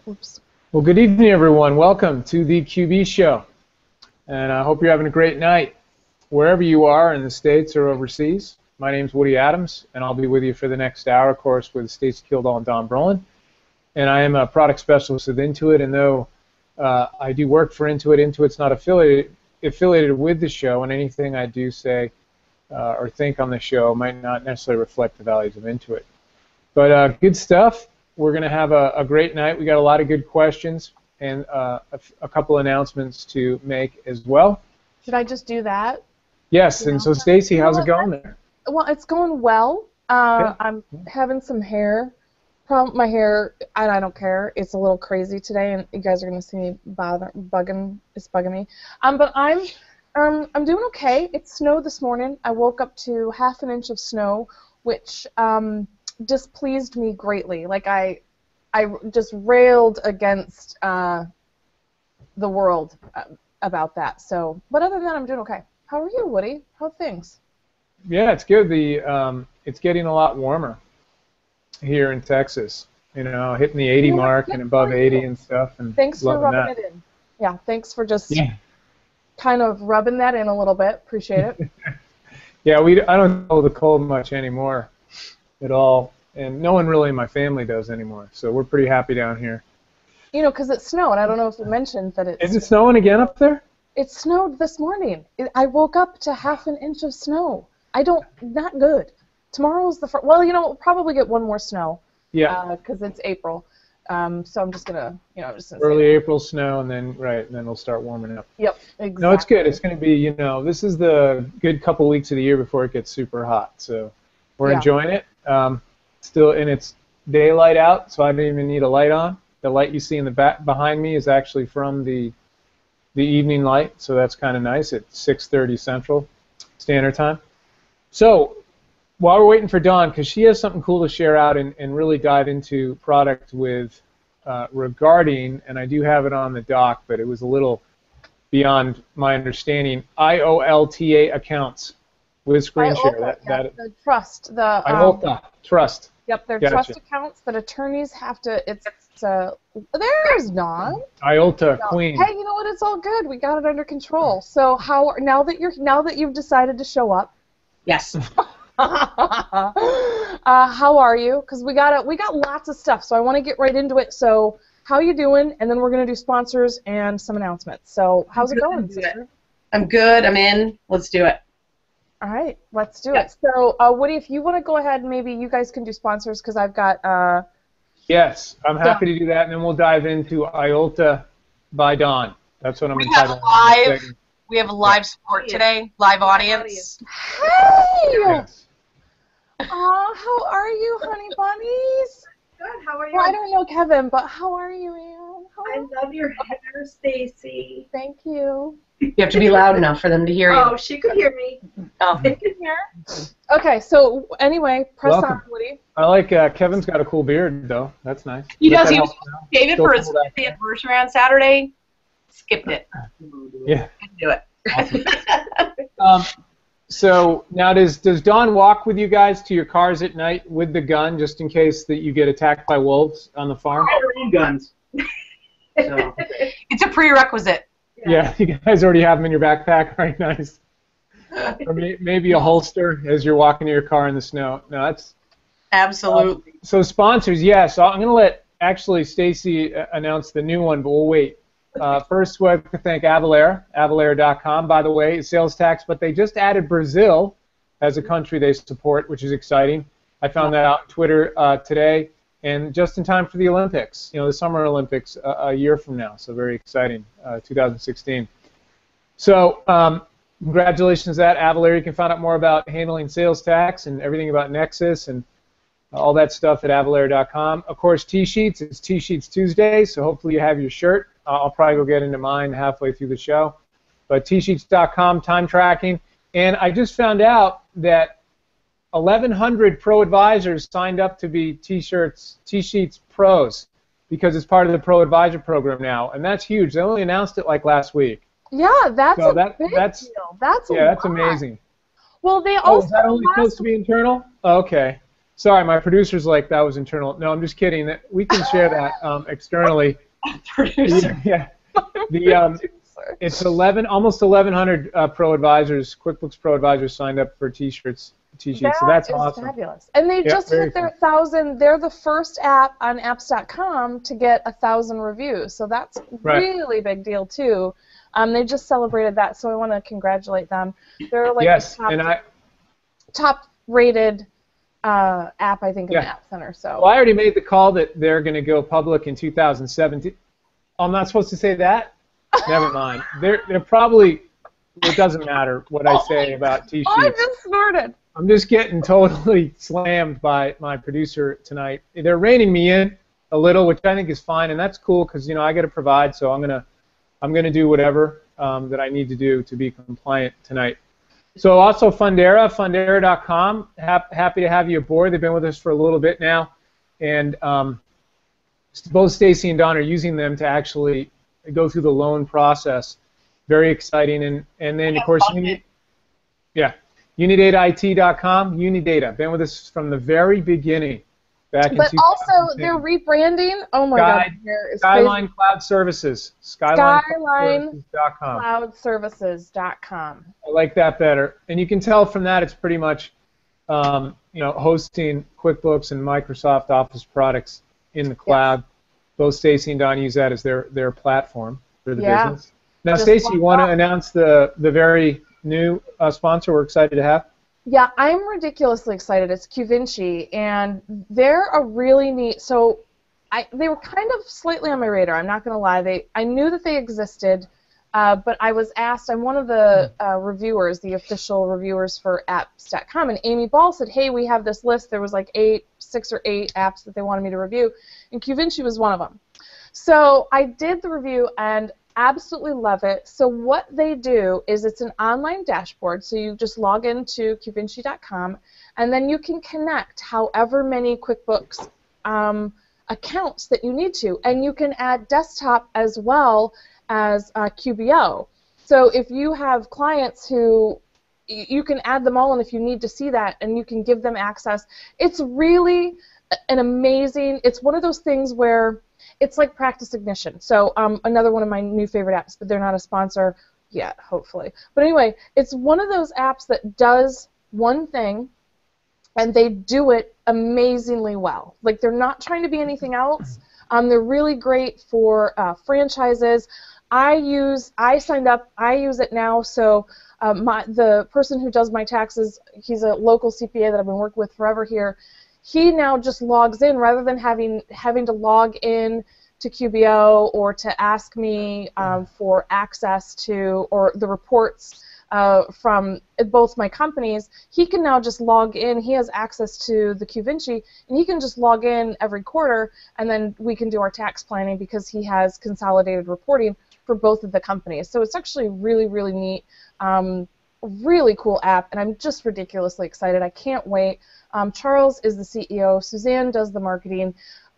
Oops. Well, good evening, everyone. Welcome to the QB Show. And I hope you're having a great night wherever you are in the States or overseas. My name's Woody Adams, and I'll be with you for the next hour, of course, with Stacy Kildall and Don Brolin. And I am a product specialist with Intuit, and though I do work for Intuit, Intuit's not affiliated with the show, and anything I do say or think on the show might not necessarily reflect the values of Intuit. But good stuff. We're going to have a great night. We got a lot of good questions and a couple announcements to make as well. Should I just do that? Yes, and so Stacy, how's it going there? Well, it's going well. I'm having some hair problem. My hair, and I don't care. It's a little crazy today, and you guys are going to see me bugging. It's bugging me. But I'm doing okay. It snowed this morning. I woke up to half an inch of snow, which displeased me greatly. Like I just railed against the world about that. So, but other than that, I'm doing okay. How are you, Woody? How are things? Yeah, it's good. It's getting a lot warmer here in Texas. You know, hitting the 80 mark and above 80 and stuff. And thanks for rubbing it in. Yeah, thanks for just kind of rubbing that in a little bit. Appreciate it. Yeah, I don't know the cold much anymore at all, and no one really in my family does anymore. So we're pretty happy down here. You know, because it snowed. I don't know if you mentioned that it. Is it snowing again up there? It snowed this morning. I woke up to half an inch of snow. Not good. Tomorrow's the first. Well, you know, we'll probably get one more snow. Yeah. Because it's April. So I'm just gonna, early April snow, and then it'll start warming up. Yep, exactly. No, it's good. It's going to be, this is the good couple weeks of the year before it gets super hot. So we're enjoying it. Still, and it's daylight out, so I don't even need a light on. The light you see in the back behind me is actually from the evening light, so that's kind of nice at 6:30 Central Standard Time. So while we're waiting for Dawn, because she has something cool to share out and really dive into product with regarding, and I do have it on the dock, but it was a little beyond my understanding, IOLTA accounts with screen share. The trust. IOLTA, trust. Yep, they're trust accounts that attorneys have to, there's Dawn. IOLTA, Queen. Hey, you know what, it's all good. We got it under control. So now that you've decided to show up. Yes. How are you? Because we got lots of stuff, so I want to get right into it. So how you doing? And then we're going to do sponsors and some announcements. So how's it going, sister? I'm good. I'm in. Let's do it. All right, let's do it. So Woody, if you want to go ahead, maybe you guys can do sponsors because I've got. Yes, I'm happy to do that, and then we'll dive into IOLTA by Dawn. That's what I'm entitled. We have a live support today, live audience. Hey! Yes. How are you, honey bunnies? Good, how are you? Well, I don't know Kevin, but how are you, Ann? I love your hair, Stacy. Thank you. You have to be loud enough for them to hear you. Oh, she could hear me. Oh. They can hear. Okay, so anyway, press on, Woody. I like Kevin's got a cool beard, though. That's nice. He does. He was David for his 50th anniversary on Saturday. Skipped it. Yeah. Couldn't do it. So now does Dawn walk with you guys to your cars at night with the gun just in case that you get attacked by wolves on the farm? I have our own guns. So. It's a prerequisite. Yeah, you guys already have them in your backpack. Very nice. Or maybe a holster as you're walking to your car in the snow. No, that's absolutely. So sponsors, yes. So I'm going to let actually Stacy announce the new one, but we'll wait. First, we have to thank Avalara.com, by the way, sales tax, but they just added Brazil as a country they support, which is exciting. I found that out on Twitter today, and just in time for the Olympics, the Summer Olympics a year from now, so very exciting, 2016. So congratulations to that, Avalara. You can find out more about handling sales tax and everything about Nexus and all that stuff at Avalara.com. Of course, T-Sheets. It's T-Sheets Tuesday, so hopefully you have your shirt. I'll probably go get into mine halfway through the show. But T-Sheets.com, time tracking. And I just found out that 1,100 pro advisors signed up to be T-Sheets pros because it's part of the pro advisor program now. And that's huge. They only announced it like last week. Yeah, that's a big deal. That's amazing. Well, they also. Is that only supposed to be internal? Okay. Sorry, my producer's like that was internal. No, I'm just kidding. That we can share that externally. Producer. Yeah. It's almost 1,100 Pro Advisors, QuickBooks Pro Advisors signed up for T-shirts, T-sheets. So that's awesome. Fabulous. And they just hit their 1,000. They're the first app on apps.com to get 1,000 reviews. So that's really big deal too. They just celebrated that, so I want to congratulate them. They're like the top rated app, I think, in the App Center. So. Well, I already made the call that they're going to go public in 2017. I'm not supposed to say that? Never mind. They're probably, it doesn't matter what I say about T-sheets. I just snorted. I'm just getting totally slammed by my producer tonight. They're reining me in a little, which I think is fine, and that's cool because, you know, I got to provide, so I'm gonna do whatever that I need to do to be compliant tonight. So also Fundera, Happy to have you aboard. They've been with us for a little bit now, and both Stacy and Don are using them to actually go through the loan process. Very exciting, and then of course Unidatait.com. Unidata, been with us from the very beginning. Back in 2010. Also, they're rebranding. Oh my God, here is Skyline crazy. Cloud Services. SkylineCloudServices.com. I like that better, and you can tell from that it's pretty much, you know, hosting QuickBooks and Microsoft Office products in the cloud. Both Stacy and Don use that as their platform for the business. Now, Stacy, you want to announce the very new sponsor we're excited to have? Yeah, I'm ridiculously excited. It's QVinci, and they're a really neat. So, they were kind of slightly on my radar. I'm not going to lie. I knew that they existed, but I was asked. I'm one of the reviewers, the official reviewers for apps.com, and Amy Ball said, "Hey, we have this list. There was like 6 or 8 apps that they wanted me to review, and QVinci was one of them." So I did the review and absolutely love it. So what they do is it's an online dashboard. So you just log into QVinci.com, and then you can connect however many QuickBooks accounts that you need to, and you can add desktop as well as QBO. So if you have clients who you can add them all, and if you need to see that, and you can give them access. It's really an amazing. It's one of those things where it's like Practice Ignition. So another one of my new favorite apps, but they're not a sponsor yet, hopefully. But anyway, it's one of those apps that does one thing, and they do it amazingly well. Like, they're not trying to be anything else. They're really great for franchises. I signed up. I use it now. So the person who does my taxes, he's a local CPA that I've been working with forever here. He now just logs in rather than having to log in to QBO or to ask me for access to or the reports from both my companies. He can now just log in. He has access to the QVinci, and he can just log in every quarter, and then we can do our tax planning because he has consolidated reporting for both of the companies. So it's actually really, really neat. Really cool app, and I'm just ridiculously excited. I can't wait. Charles is the CEO. Suzanne does the marketing.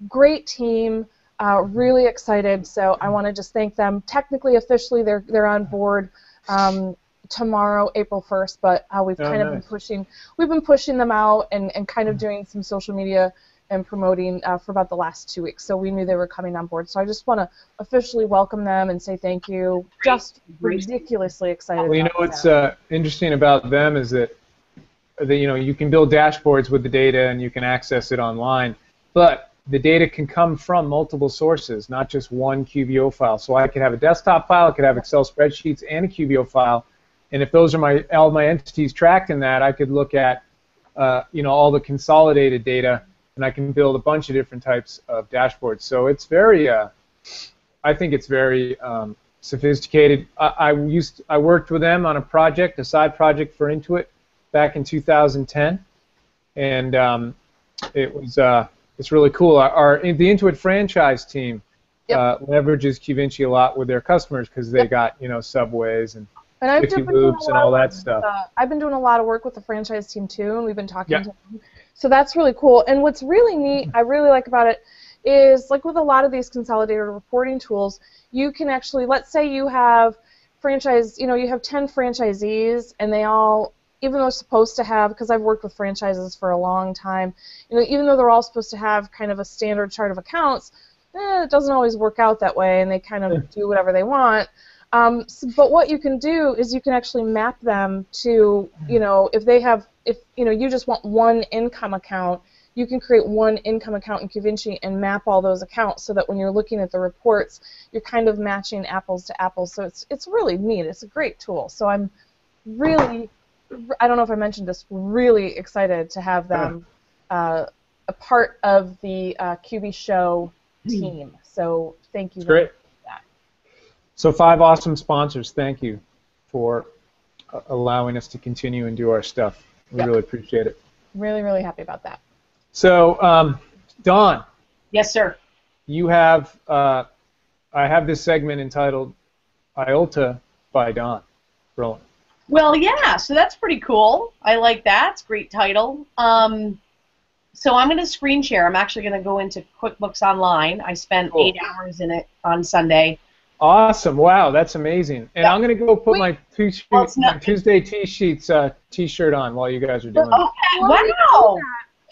Great team. Really excited. So I want to just thank them. Technically, officially, they're on board tomorrow, April 1st. But we've kind of been pushing. We've been pushing them out and kind of doing some social media and promoting for about the last 2 weeks. So we knew they were coming on board. So I just want to officially welcome them and say thank you. Just ridiculously excited. Well, you know what's interesting about them is that you know, you can build dashboards with the data and you can access it online, but the data can come from multiple sources, not just one QBO file. So I could have a desktop file, I could have Excel spreadsheets and a QBO file, and if those are all my entities tracked in that, I could look at you know, all the consolidated data, and I can build a bunch of different types of dashboards. So it's very, I think it's very sophisticated. I worked with them on a project, a side project for Intuit, back in 2010, and it's really cool. The Intuit franchise team leverages QVinci a lot with their customers because they got, you know, Subways and 50 Loops and all that stuff. I've been doing a lot of work with the franchise team too, and we've been talking to them. So that's really cool. And what's really neat, I really like about it, is like with a lot of these consolidated reporting tools, you can actually, let's say you have franchise, you know, you have 10 franchisees and they all even though they're supposed to have, because I've worked with franchises for a long time, even though they're all supposed to have kind of a standard chart of accounts, it doesn't always work out that way, and they kind of do whatever they want. But what you can do is you can actually map them to, if you just want one income account, you can create one income account in QVinci and map all those accounts so that when you're looking at the reports, you're kind of matching apples to apples. So it's really neat. It's a great tool. So I'm really, I don't know if I mentioned this, really excited to have them a part of the QB show team. So thank you. Great. So 5 awesome sponsors. Thank you for allowing us to continue and do our stuff. We really appreciate it. Really, really happy about that. So, Dawn. Yes, sir. You have, I have this segment entitled IOLTA by Dawn. Rolling. Well, yeah, so that's pretty cool. I like that. It's a great title. So I'm going to screen share. I'm actually going to go into QuickBooks Online. I spent 8 hours in it on Sunday. Awesome! Wow, that's amazing. And I'm going to go put my Tuesday T-Sheets T-shirt on while you guys are doing it. Okay, wow!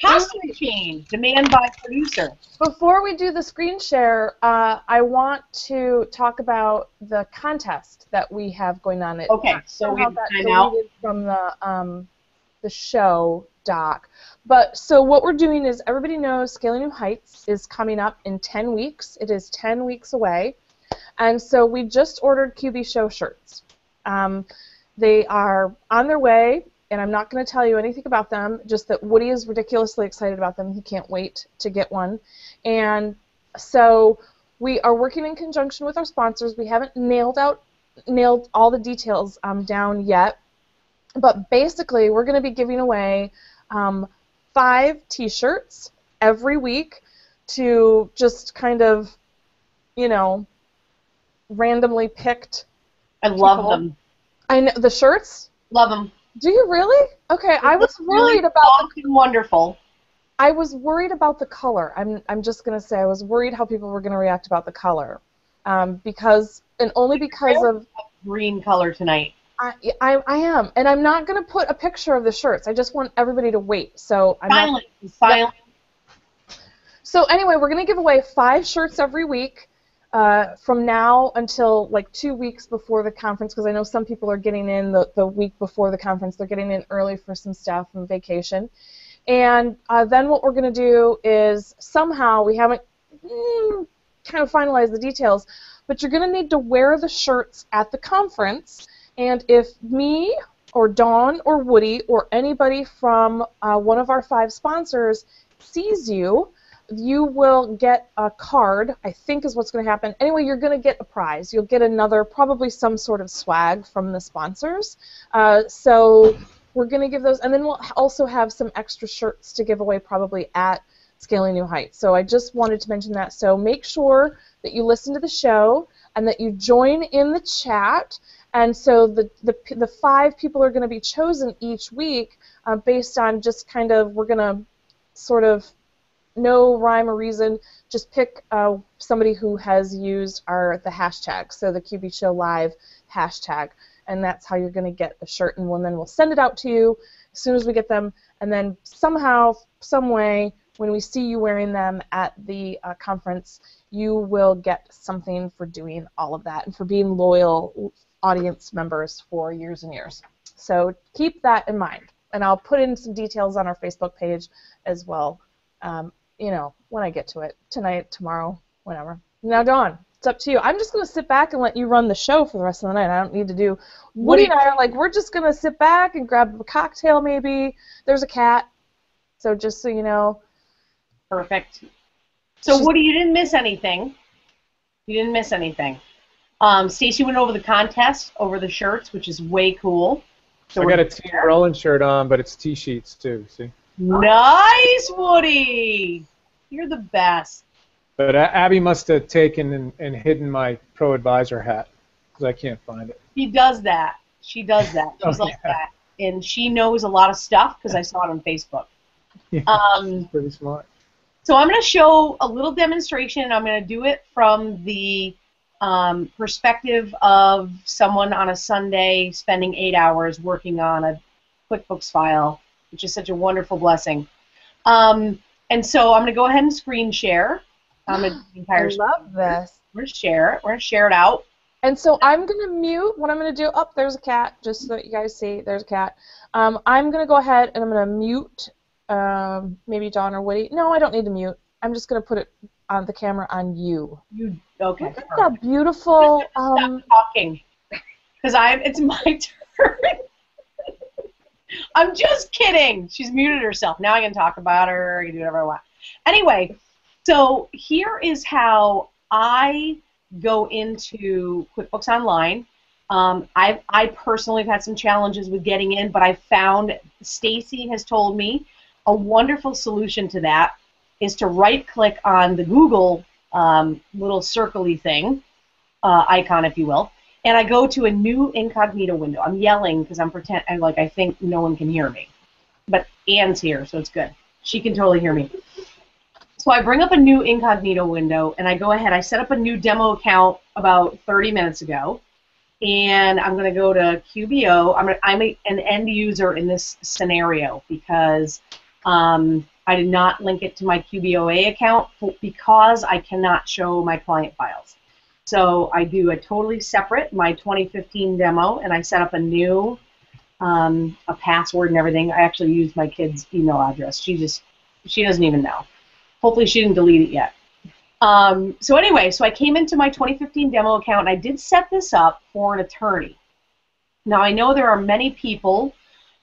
Costume change, demand by producer. Before we do the screen share, I want to talk about the contest that we have going on. Okay, so we have time out from the show doc. But so what we're doing is, everybody knows Scaling New Heights is coming up in 10 weeks. It is 10 weeks away. And so we just ordered QB Show shirts. They are on their way, and I'm not going to tell you anything about them, just that Woody is ridiculously excited about them. He can't wait to get one. And so we are working in conjunction with our sponsors. We haven't nailed all the details down yet. But basically, we're going to be giving away 5 T-shirts every week to just kind of, randomly picked. I love them. I know the shirts. Love them. Do you really? Okay, I was worried about wonderful. I was worried about the color. I'm just gonna say I was worried how people were gonna react about the color, because of green color tonight. I am, and I'm not gonna put a picture of the shirts. I just want everybody to wait. So I'm silent. Yep. So anyway, we're gonna give away 5 shirts every week. From now until like 2 weeks before the conference, because I know some people are getting in the week before the conference. They're getting in early for some stuff and vacation. And then what we're going to do is, somehow, we haven't kind of finalized the details, but you're going to need to wear the shirts at the conference. And if me or Dawn or Woody or anybody from one of our 5 sponsors sees you, you will get a card, I think is what's going to happen. Anyway, you're going to get a prize. You'll get probably some sort of swag from the sponsors. So we're going to give those, and then we'll also have some extra shirts to give away probably at Scaling New Heights. So I just wanted to mention that. So make sure that you listen to the show and that you join in the chat. And so the 5 people are going to be chosen each week based on just kind of, we're going to sort of, no rhyme or reason, just pick somebody who has used the hashtag, so the QB Show Live hashtag, and that's how you're going to get a shirt, and then we'll send it out to you as soon as we get them, and then somehow, some way, when we see you wearing them at the conference, you will get something for doing all of that and for being loyal audience members for years and years. So keep that in mind, and I'll put in some details on our Facebook page as well. When I get to it, tonight, tomorrow, whenever. Now, Dawn, it's up to you. I'm just going to sit back and let you run the show for the rest of the night. I don't need to do... Woody and I are like, we're just going to sit back and grab a cocktail maybe. There's a cat, so just so you know. Perfect. So, Woody, you didn't miss anything. Stacy went over the contest, over the shirts, which is way cool. So I got a Team Rollin shirt on, but it's T-sheets too, see? Nice, Woody! You're the best. But Abby must have taken and hidden my Pro Advisor hat, because I can't find it. She does that. She's like that. And she knows a lot of stuff, because I saw it on Facebook. Yeah, she's pretty smart. So I'm going to show a little demonstration. I'm going to do it from the perspective of someone on a Sunday spending 8 hours working on QuickBooks file, which is such a wonderful blessing. And so I'm going to go ahead and screen share. I'm going to do the entire I love this. We're going to share it. We're going to share it out. And so I'm going to mute. What I'm going to do, oh, there's a cat, just so that you guys see. There's a cat. I'm going to go ahead and I'm going to mute maybe Dawn or Woody. No, I don't need to mute. I'm just going to put it on the camera on you. Okay. Look at that beautiful. Stop talking, because it's my turn. I'm just kidding. She's muted herself. Now I can talk about her. I can do whatever I want. Anyway, so here is how I go into QuickBooks Online. I personally have had some challenges with getting in, but I found Stacy has told me a wonderful solution to that is to right-click on the Google little circle-y thing, icon, if you will, and I go to a new incognito window. I'm yelling because I think no one can hear me. But Anne's here, so it's good. She can totally hear me. So I bring up a new incognito window, and I go ahead. I set up a new demo account about 30 minutes ago, and I'm going to go to QBO. I'm an end user in this scenario because I did not link it to my QBOA account because I cannot show my client files. So I do a totally separate, my 2015 demo, and I set up a new, a password and everything. I actually used my kid's email address. She doesn't even know. Hopefully she didn't delete it yet. So anyway, so I came into my 2015 demo account, and I did set this up for an attorney. Now I know there are many people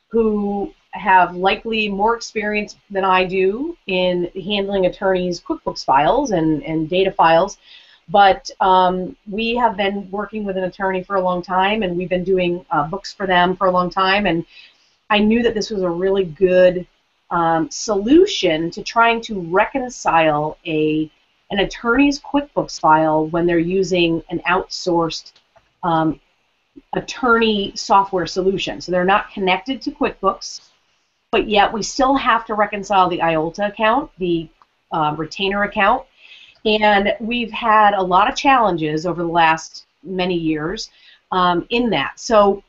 who have likely more experience than I do in handling attorneys' QuickBooks files and data files. But we have been working with an attorney for a long time, and we've been doing books for them for a long time, and I knew that this was a really good solution to trying to reconcile an attorney's QuickBooks file when they're using an outsourced attorney software solution. So they're not connected to QuickBooks, but yet we still have to reconcile the IOLTA account, the retainer account. And we've had a lot of challenges over the last many years in that. So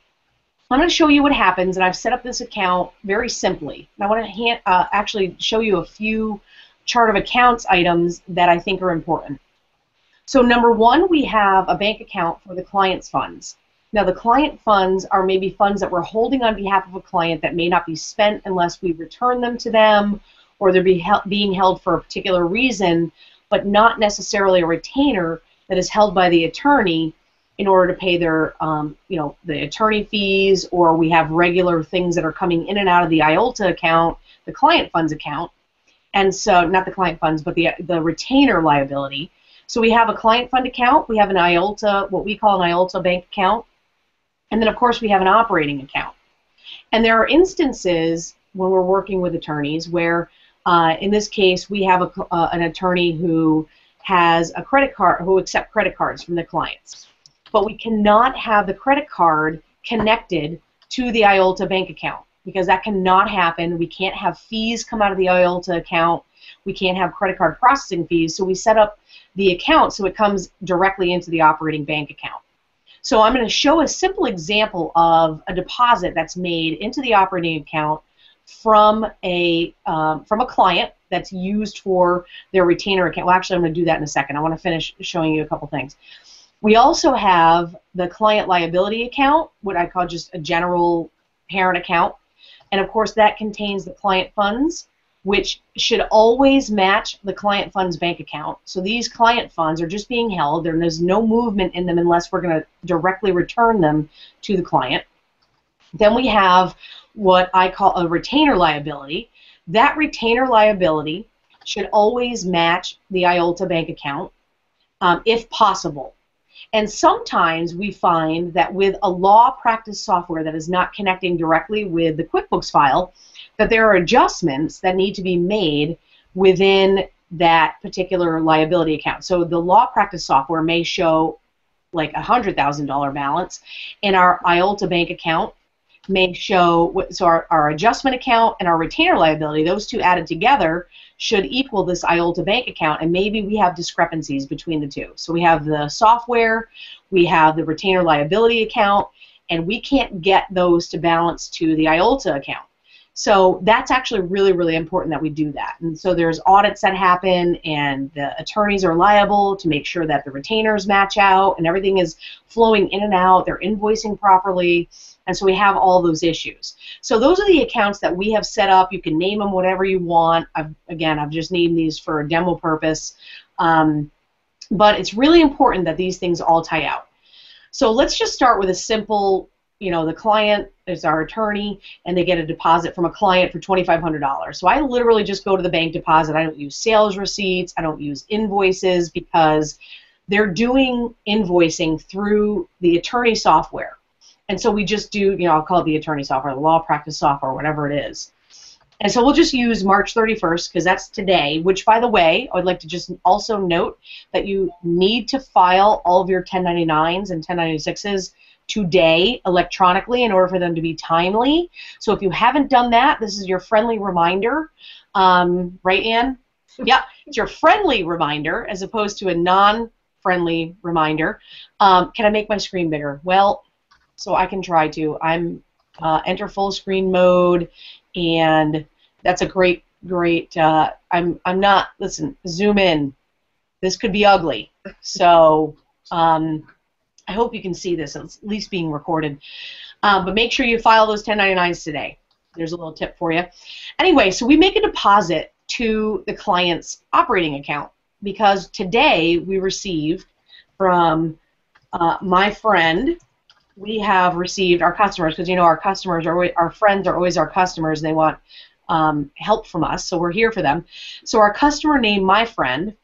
I'm going to show you what happens, and I've set up this account very simply. And I want to actually show you a few chart of accounts items that I think are important. So number one, we have a bank account for the client's funds. Now the client funds are maybe funds that we're holding on behalf of a client that may not be spent unless we return them to them, or they're being held for a particular reason, but not necessarily a retainer that is held by the attorney in order to pay their, the attorney fees, or we have regular things that are coming in and out of the IOLTA account, the client funds account, and so not the client funds, but the retainer liability. So we have a client fund account, we have an IOLTA, what we call an IOLTA bank account, and then of course we have an operating account. And there are instances when we're working with attorneys where in this case, we have an attorney who has a credit card, who accepts credit cards from the clients. But we cannot have the credit card connected to the IOLTA bank account because that cannot happen. We can't have fees come out of the IOLTA account. We can't have credit card processing fees. So we set up the account so it comes directly into the operating bank account. So I'm going to show a simple example of a deposit that's made into the operating account from a client that's used for their retainer account. Well, actually, I'm going to do that in a second. I want to finish showing you a couple things. We also have the client liability account, what I call just a general parent account, and of course that contains the client funds, which should always match the client funds bank account. So these client funds are just being held. There's no movement in them unless we're going to directly return them to the client. Then we have what I call a retainer liability. That retainer liability should always match the IOLTA bank account if possible. And sometimes we find that with a law practice software that is not connecting directly with the QuickBooks file, that there are adjustments that need to be made within that particular liability account. So the law practice software may show like a $100,000 balance, and our IOLTA bank account may show, so our adjustment account and our retainer liability, those two added together should equal this IOLTA bank account, and maybe we have discrepancies between the two. So we have the software, we have the retainer liability account, and we can't get those to balance to the IOLTA account. So that's actually really, really important that we do that. And so there's audits that happen, and the attorneys are liable to make sure that the retainers match out and everything is flowing in and out, they're invoicing properly, and so we have all those issues. So those are the accounts that we have set up. You can name them whatever you want. I've just named these for a demo purpose. But it's really important that these things all tie out. So let's just start with a simple, the client is our attorney, and they get a deposit from a client for $2,500. So I literally just go to the bank deposit. I don't use sales receipts. I don't use invoices, because they're doing invoicing through the attorney software. And so we just do, I'll call it the attorney software, the law practice software, whatever it is. And so we'll just use March 31st, because that's today, which, by the way, I would like to just also note that you need to file all of your 1099s and 1096s today electronically in order for them to be timely. So if you haven't done that, this is your friendly reminder. Right, Ann? Yeah, it's your friendly reminder as opposed to a non-friendly reminder. Can I make my screen bigger? Well, so I can try to. I'm enter full screen mode, and that's a great. I'm not. Listen, zoom in. This could be ugly. So I hope you can see this. It's at least being recorded. But make sure you file those 1099s today. There's a little tip for you. Anyway, so we make a deposit to the client's operating account, because today we received from my friend. We have received our customers, because our customers are our friends are always our customers, and they want help from us, so we're here for them. So our customer named my friend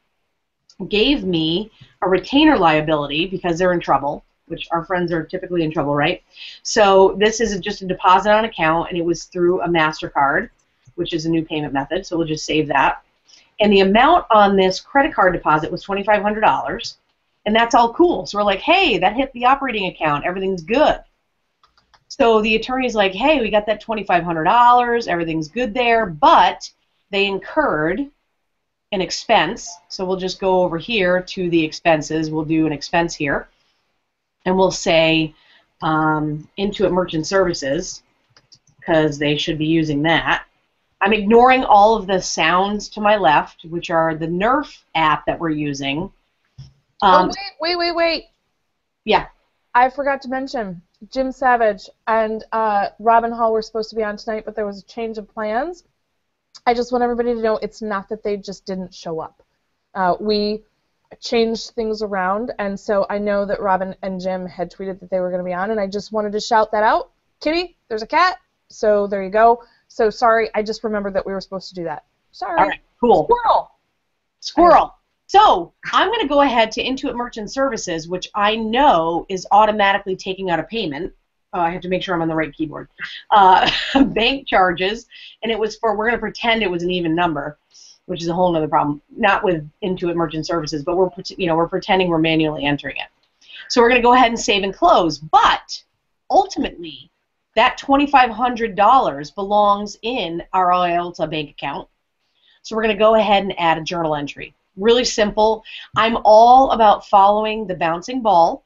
gave me a retainer liability because they're in trouble, which our friends are typically in trouble, right? So this is just a deposit on account, and it was through a MasterCard, which is a new payment method, so we'll just save that. And the amount on this credit card deposit was $2,500. And that's all cool. So we're like, hey, that hit the operating account. Everything's good. So the attorney's like, hey, we got that $2,500. Everything's good there. But they incurred an expense. So we'll just go over here to the expenses. We'll do an expense here. And we'll say Intuit Merchant Services, because they should be using that. I'm ignoring all of the sounds to my left, which are the Nerf app that we're using. Wait. Yeah. I forgot to mention Jim Savage and Robin Hall were supposed to be on tonight, but there was a change of plans. I just want everybody to know it's not that they just didn't show up. We changed things around, and so I know that Robin and Jim had tweeted that they were going to be on, and I just wanted to shout that out. Kitty, there's a cat, so there you go. So sorry, I just remembered that we were supposed to do that. Sorry. All right, cool. Squirrel. So I'm going to go ahead to Intuit Merchant Services, which I know is automatically taking out a payment. I have to make sure I'm on the right keyboard. Bank charges, and it was for, we're going to pretend it was an even number, which is a whole other problem. Not with Intuit Merchant Services, but we're pretending we're manually entering it. So we're going to go ahead and save and close. But ultimately, that $2,500 belongs in our IOLTA bank account. So we're going to go ahead and add a journal entry. Really simple. I'm all about following the bouncing ball.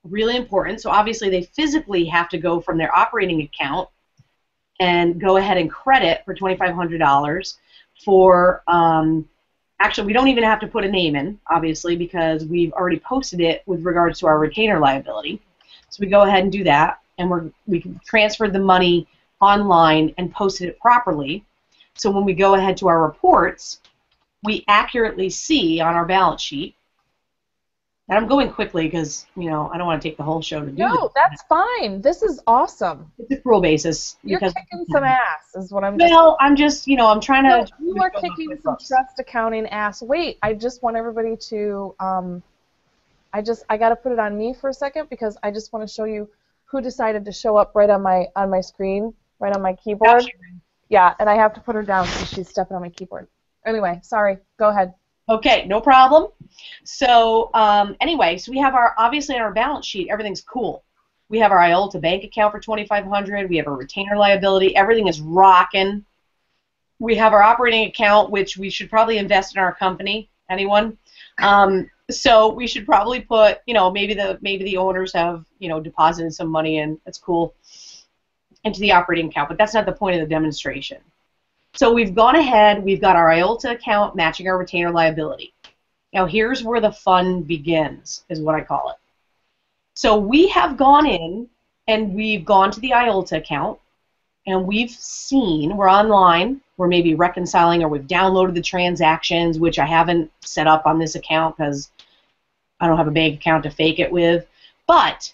Really important. So obviously they physically have to go from their operating account and go ahead and credit for $2,500 for, actually we don't even have to put a name in, obviously, because we've already posted it with regards to our retainer liability. So we go ahead and do that, and we can transfer the money online and posted it properly. So when we go ahead to our reports, we accurately see on our balance sheet, and I'm going quickly because, I don't want to take the whole show to do this. No, that's fine. This is awesome. It's a accrual basis. You're kicking some ass, is what I'm just Well, I'm just, I'm trying to... You are kicking some trust accounting ass. Wait, I just want everybody to, I got to put it on me for a second, because I just want to show you who decided to show up right on my screen, right on my keyboard. Gotcha. Yeah, and I have to put her down because she's stepping on my keyboard. Anyway, sorry. Go ahead. Okay, no problem. So anyway, so we have obviously on our balance sheet, everything's cool. We have our IOLTA bank account for $2,500. We have a retainer liability. Everything is rocking. We have our operating account, which we should probably invest in our company. Anyone? So we should probably put, maybe the owners have, deposited some money in. That's cool. Into the operating account, but that's not the point of the demonstration. So we've gone ahead. We've got our IOLTA account matching our retainer liability. Now here's where the fun begins, is what I call it. So we have gone in and we've gone to the IOLTA account and we've seen, we're online, we're maybe reconciling or we've downloaded the transactions, which I haven't set up on this account because I don't have a bank account to fake it with. But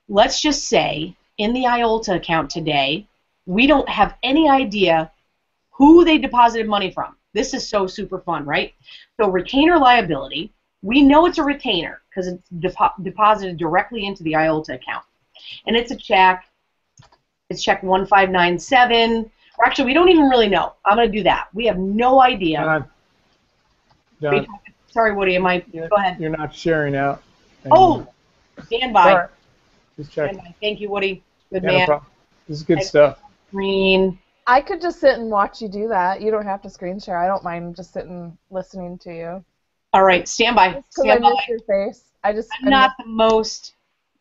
let's just say in the IOLTA account today, we don't have any idea who they deposited money from. This is so super fun, right? So retainer liability, we know it's a retainer because it's deposited directly into the IOLTA account. And it's a check. It's check 1597. Or actually, we don't even really know. I'm going to do that. We have no idea. John, sorry, Woody. Go ahead. You're not sharing out. Oh, stand by. Right. Just check. Thank you, Woody. Good Yeah, man. no problem. This is good stuff. Green. I could just sit and watch you do that. You don't have to screen share. I don't mind just sitting listening to you. All right, stand by. Because I miss your face. I'm not the most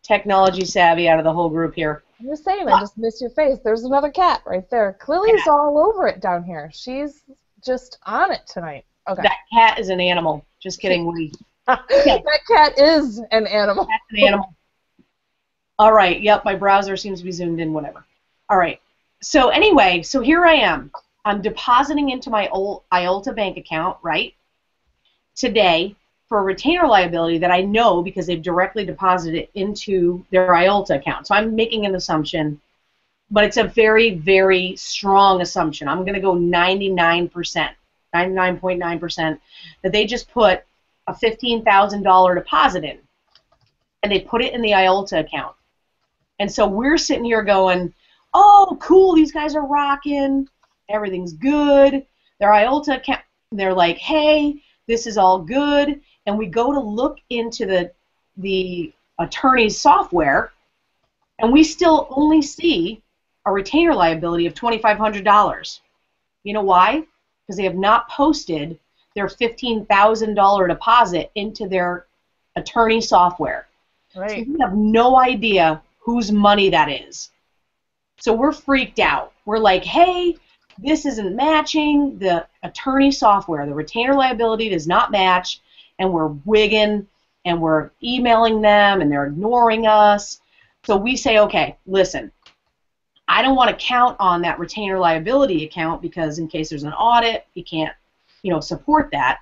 technology savvy out of the whole group here. I'm just saying, I just miss your face. There's another cat right there. Lily's all over it down here. She's just on it tonight. Okay. That cat is an animal. Just kidding, Woody. That cat is an animal. That's an animal. All right. Yep, my browser seems to be zoomed in. Whatever. All right. So anyway, so here I am. I'm depositing into my old IOLTA bank account, right, today for a retainer liability that I know because they've directly deposited it into their IOLTA account. So I'm making an assumption, but it's a very, very strong assumption. I'm going to go 99%, 99.9%, that they just put a $15,000 deposit in, and they put it in the IOLTA account. And so we're sitting here going, oh, cool, these guys are rocking, everything's good, their IOLTA account, they're like, hey, this is all good, and we go to look into the attorney's software, and we still only see a retainer liability of $2,500. You know why? Because they have not posted their $15,000 deposit into their attorney software. Right. So we have no idea whose money that is. So we're freaked out. We're like, hey, this isn't matching the attorney software. The retainer liability does not match, and we're wigging, and we're emailing them, and they're ignoring us. So we say, okay, listen, I don't want to count on that retainer liability account because in case there's an audit, you can't, support that.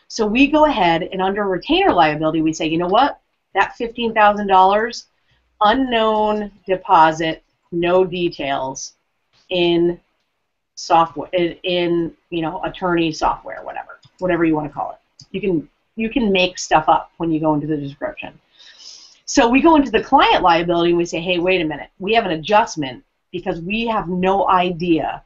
So we go ahead, and under retainer liability, we say, you know what? That $15,000, unknown deposit, no details in software, in attorney software, whatever you want to call it. You can make stuff up when you go into the description. So we go into the client liability and we say, hey, wait a minute, we have an adjustment because we have no idea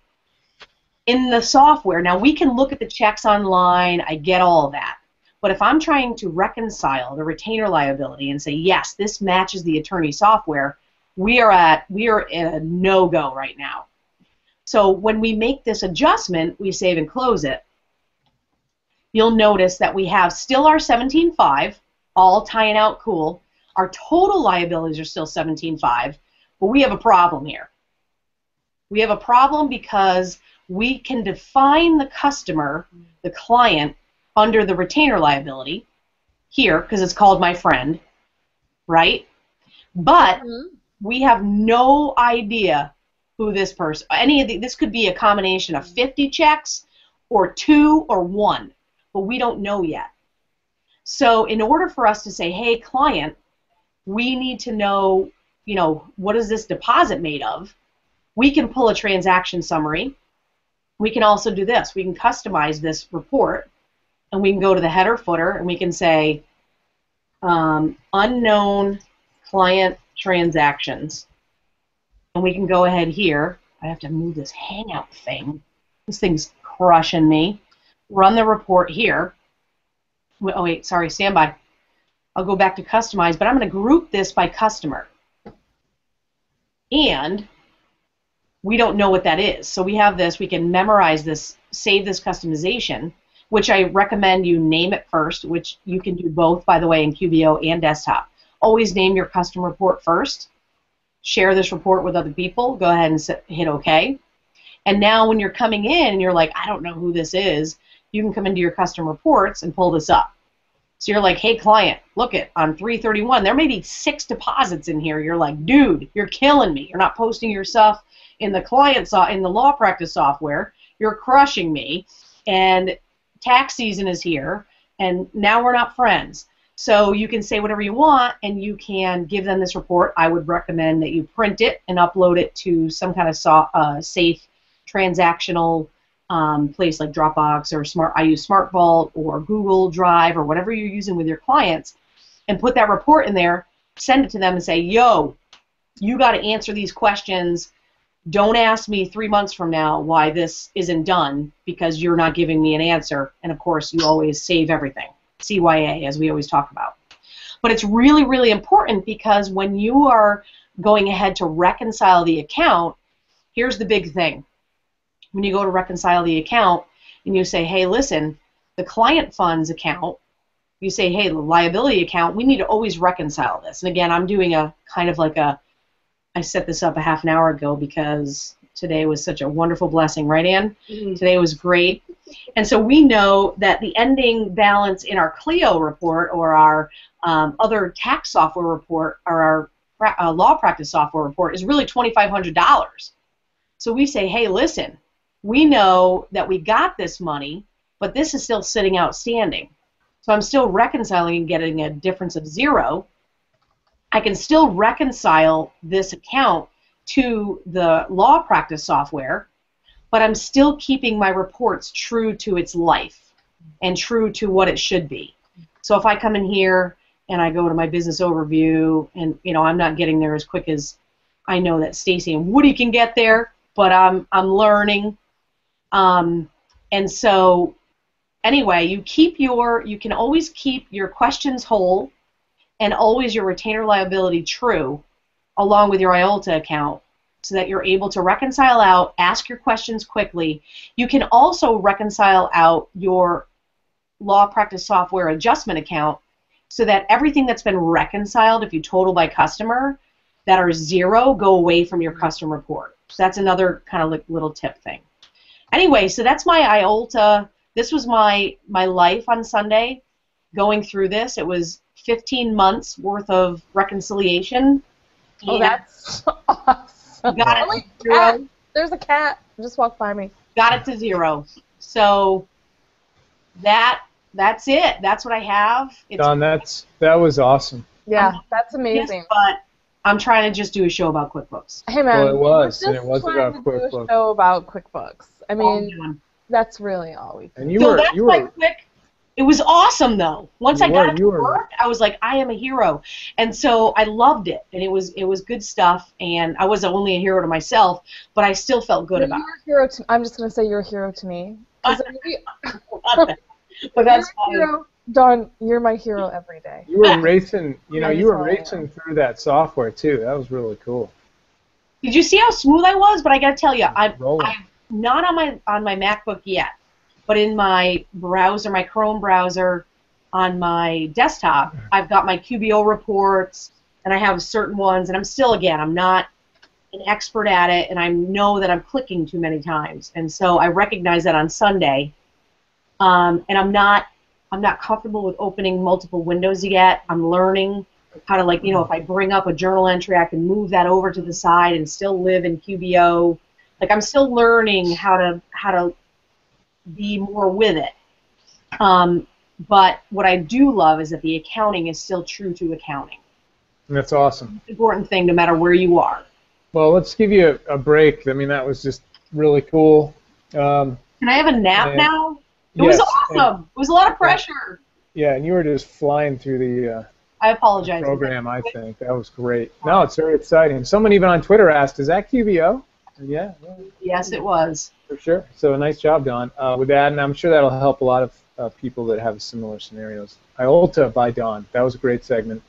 in the software. Now we can look at the checks online, I get all of that. But if I'm trying to reconcile the retainer liability and say, yes, this matches the attorney software, we are at a no-go right now. So when we make this adjustment, we save and close it. You'll notice that we have still our 17.5, all tying out cool. Our total liabilities are still 17.5, but we have a problem here. We have a problem because we can define the customer, the client, under the retainer liability here because it's called my friend, right? But we have no idea who this person, this could be a combination of 50 checks or 2 or 1, but we don't know yet. So in order for us to say, hey, client, we need to know, what is this deposit made of? We can pull a transaction summary. We can also do this. We can customize this report, and we can go to the header footer, and we can say unknown client transactions. And we can go ahead here. I have to move this Hangout thing. This thing's crushing me. Run the report here. Oh, wait, sorry, stand by. I'll go back to customize, but I'm going to group this by customer. And we don't know what that is. So we have this. We can memorize this, save this customization. which I recommend you name it first, which you can do both, by the way, in QBO and desktop. Always name your custom report first. Share this report with other people. Go ahead and hit OK. And now when you're coming in and you're like, I don't know who this is, you can come into your custom reports and pull this up. So you're like, hey, client, look it, on 331, there may be 6 deposits in here. You're like, dude, you're killing me. You're not posting your stuff in the in the law practice software. You're crushing me. And tax season is here, and now we're not friends. So you can say whatever you want, and you can give them this report. I would recommend that you print it and upload it to some kind of safe transactional place like Dropbox or I use Smart Vault or Google Drive or whatever you're using with your clients, and put that report in there, send it to them and say, yo, you got to answer these questions. Don't ask me 3 months from now why this isn't done because you're not giving me an answer. And of course, you always save everything. CYA, as we always talk about. But it's really, really important because when you are going ahead to reconcile the account, here's the big thing. When you go to reconcile the account and you say, hey, listen, the client funds account, you say, hey, the liability account, we need to always reconcile this. And again, I'm doing a kind of like I set this up a half an hour ago because today was such a wonderful blessing, right, Ann? Mm-hmm. Today was great. And so we know that the ending balance in our Clio report or our other tax software report or our law practice software report is really $2,500. So we say, hey, listen, we know that we got this money, but this is still sitting outstanding. So I'm still reconciling and getting a difference of 0. I can still reconcile this account to the law practice software, but I'm still keeping my reports true to its life and true to what it should be. So if I come in here and I go to my business overview and I'm not getting there as quick as I know that Stacy and Woody can get there, but I'm learning. And so anyway, you can always keep your questions whole and always your retainer liability true along with your IOLTA account so that you're able to reconcile out, ask your questions quickly. You can also reconcile out your law practice software adjustment account so that everything that's been reconciled, if you total by customer, that are 0 go away from your custom report. So that's another kind of like little tip thing. Anyway, so that's my IOLTA. This was my life on Sunday going through this. It was 15 months worth of reconciliation. Oh, that's awesome. Got it to 0. There's a cat. Just walked by me. Got it to 0. So that's it. That's what I have. Don, that was awesome. Yeah, that's amazing. Yes, but I'm trying to just do a show about QuickBooks. Hey man, well, it was, and it was about QuickBooks. Do a show about QuickBooks. I mean, that's really all we can. And you were it was awesome though. Once I got it to work, I was like, I am a hero, and so I loved it, and it was good stuff. And I was only a hero to myself, but I still felt good about it. I'm just gonna say you're a hero to me. But that's fine. Don, you're my hero every day. You were racing, you were racing through that software too. That was really cool. Did you see how smooth I was? But I got to tell you, I'm not on my MacBook yet, but in my browser, my Chrome browser, on my desktop, I've got my QBO reports, and I have certain ones, and I'm not an expert at it, and I know that I'm clicking too many times, and so I recognize that on Sunday, and I'm not comfortable with opening multiple windows yet. I'm learning how to, like, if I bring up a journal entry, I can move that over to the side and still live in QBO. Like, I'm still learning how to be more with it. But what I do love is that the accounting is still true to accounting. That's awesome. Important thing, no matter where you are. Well, let's give you a break. I mean, that was just really cool. Can I have a nap now? It was awesome. It was a lot of pressure. Yeah, and you were just flying through the I apologize. Program, I think. That was great. No, it's very exciting. Someone even on Twitter asked, is that QBO? Yeah. Yes, it was. For sure. So nice job, Don, with that, and I'm sure that'll help a lot of people that have similar scenarios. IOLTA by Don. That was a great segment.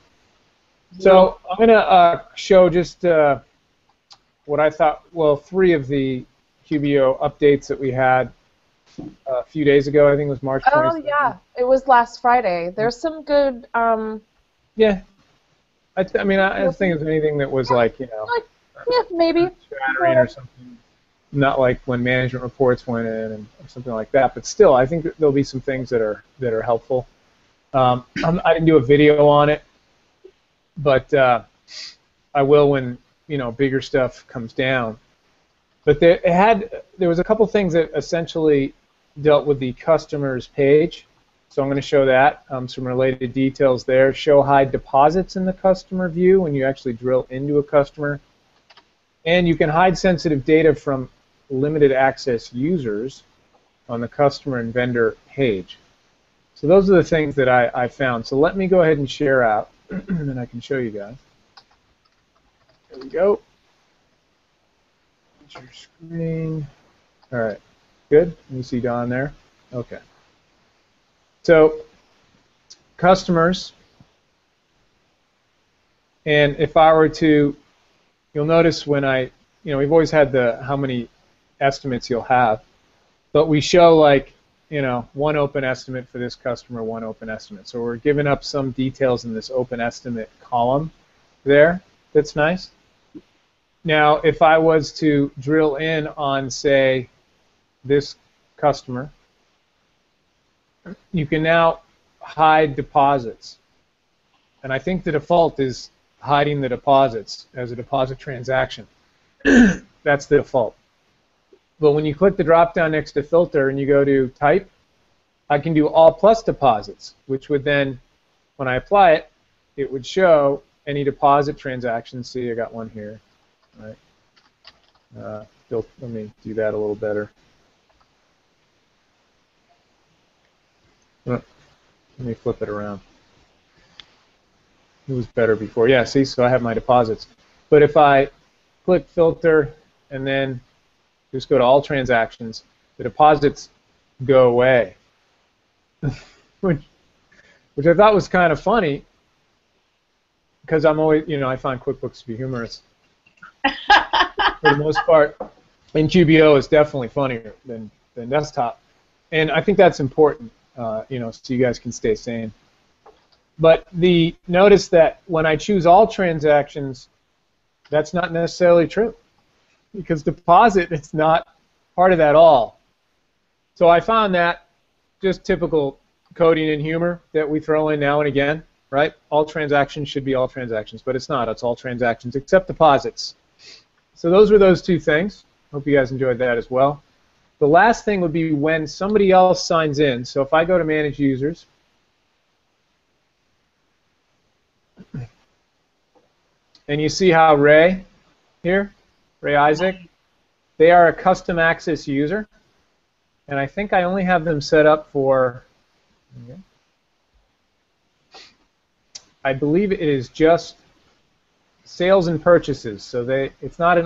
So I'm going to show just what I thought, well, 3 of the QBO updates that we had. a few days ago. I think it was March Oh 27th. yeah, it was last Friday. There's some good Yeah. I mean, I don't think it was anything that was like, like yeah, maybe. shattering or something. Not like when management reports went in or something like that. But still, I think that there'll be some things that are helpful. I didn't do a video on it, but I will when bigger stuff comes down. But there was a couple things that essentially dealt with the customer's page. So I'm going to show that, some related details there. Show hide deposits in the customer view when you actually drill into a customer. And you can hide sensitive data from limited access users on the customer and vendor page. So those are the things that I found. So let me go ahead and share out, and then I can show you guys. There we go. Your screen. All right. Good. You see Don there? Okay. So customers, and if I were to, you'll notice when we've always had the how many estimates you'll have, but we show like, one open estimate for this customer, one open estimate. So we're giving up some details in this open estimate column there. That's nice. Now, if I was to drill in on, say, this customer, you can now hide deposits. And I think the default is hiding the deposits as a deposit transaction. That's the default. But when you click the drop-down next to filter and you go to type, I can do all plus deposits, which would then, when I apply it, it would show any deposit transactions. See, I got one here. All right. Let me do that a little better. Let me flip it around. It was better before. Yeah, see, so I have my deposits. But if I click filter and then just go to all transactions, the deposits go away. which I thought was kind of funny because I'm always, I find QuickBooks to be humorous. For the most part, and QBO is definitely funnier than desktop, and I think that's important, so you guys can stay sane. But notice that when I choose all transactions, that's not necessarily true, because deposit is not part of that all. So I found that just typical coding and humor that we throw in now and again, right? All transactions should be all transactions, but it's not. It's all transactions except deposits. So those were those two things. Hope you guys enjoyed that as well. The last thing would be when somebody else signs in. So if I go to Manage Users, and you see how Ray here, Ray Isaac, they are a custom access user. And I think I only have them set up for, I believe it is just sales and purchases. So it's not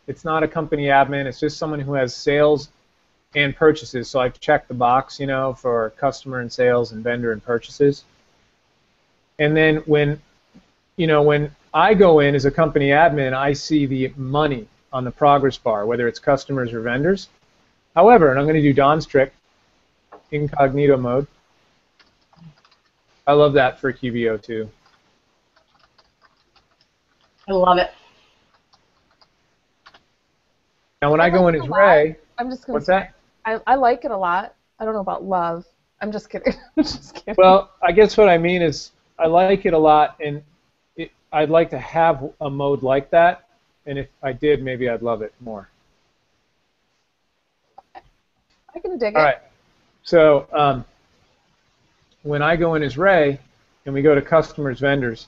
it's not a company admin. It's just someone who has sales and purchases. So I've checked the box, for customer and sales and vendor and purchases. And then when I go in as a company admin, I see the money on the progress bar, whether it's customers or vendors. However, and I'm going to do Don's trick, incognito mode. I love that for QBO too. I love it. Now, when I go in as Ray, I'm just gonna what's say, that? I like it a lot. I don't know about love. I'm just kidding. I'm just kidding. Well, I guess what I mean is I like it a lot, and I'd like to have a mode like that. And if I did, maybe I'd love it more. I can dig it. All right. So when I go in as Ray, and we go to customers, vendors,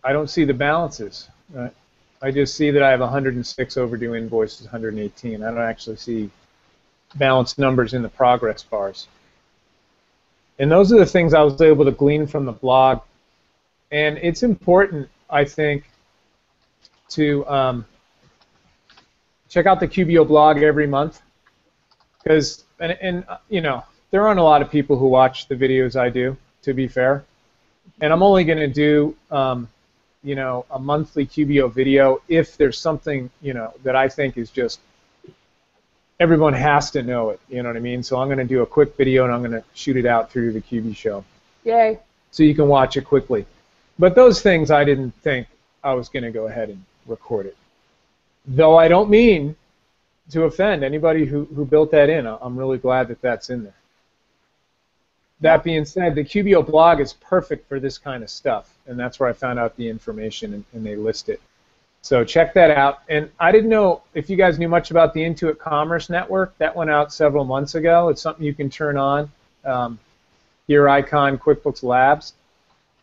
I don't see the balances. Right? I just see that I have 106 overdue invoices, 118. I don't actually see balanced numbers in the progress bars. And those are the things I was able to glean from the blog. And it's important, I think, to check out the QBO blog every month, because there aren't a lot of people who watch the videos I do, to be fair. And I'm only going to do, you know, a monthly QBO video if there's something, you know, that I think is just everyone has to know it. You know what I mean? So I'm going to do a quick video and I'm going to shoot it out through the QB show. Yay. So you can watch it quickly. But those things I didn't think I was going to go ahead and record it. Though I don't mean to offend anybody who built that in. I'm really glad that that's in there. That being said, the QBO blog is perfect for this kind of stuff, and that's where I found out the information, and they list it. So check that out. And I didn't know if you guys knew much about the Intuit Commerce Network. That went out several months ago. It's something you can turn on. Your icon, QuickBooks Labs.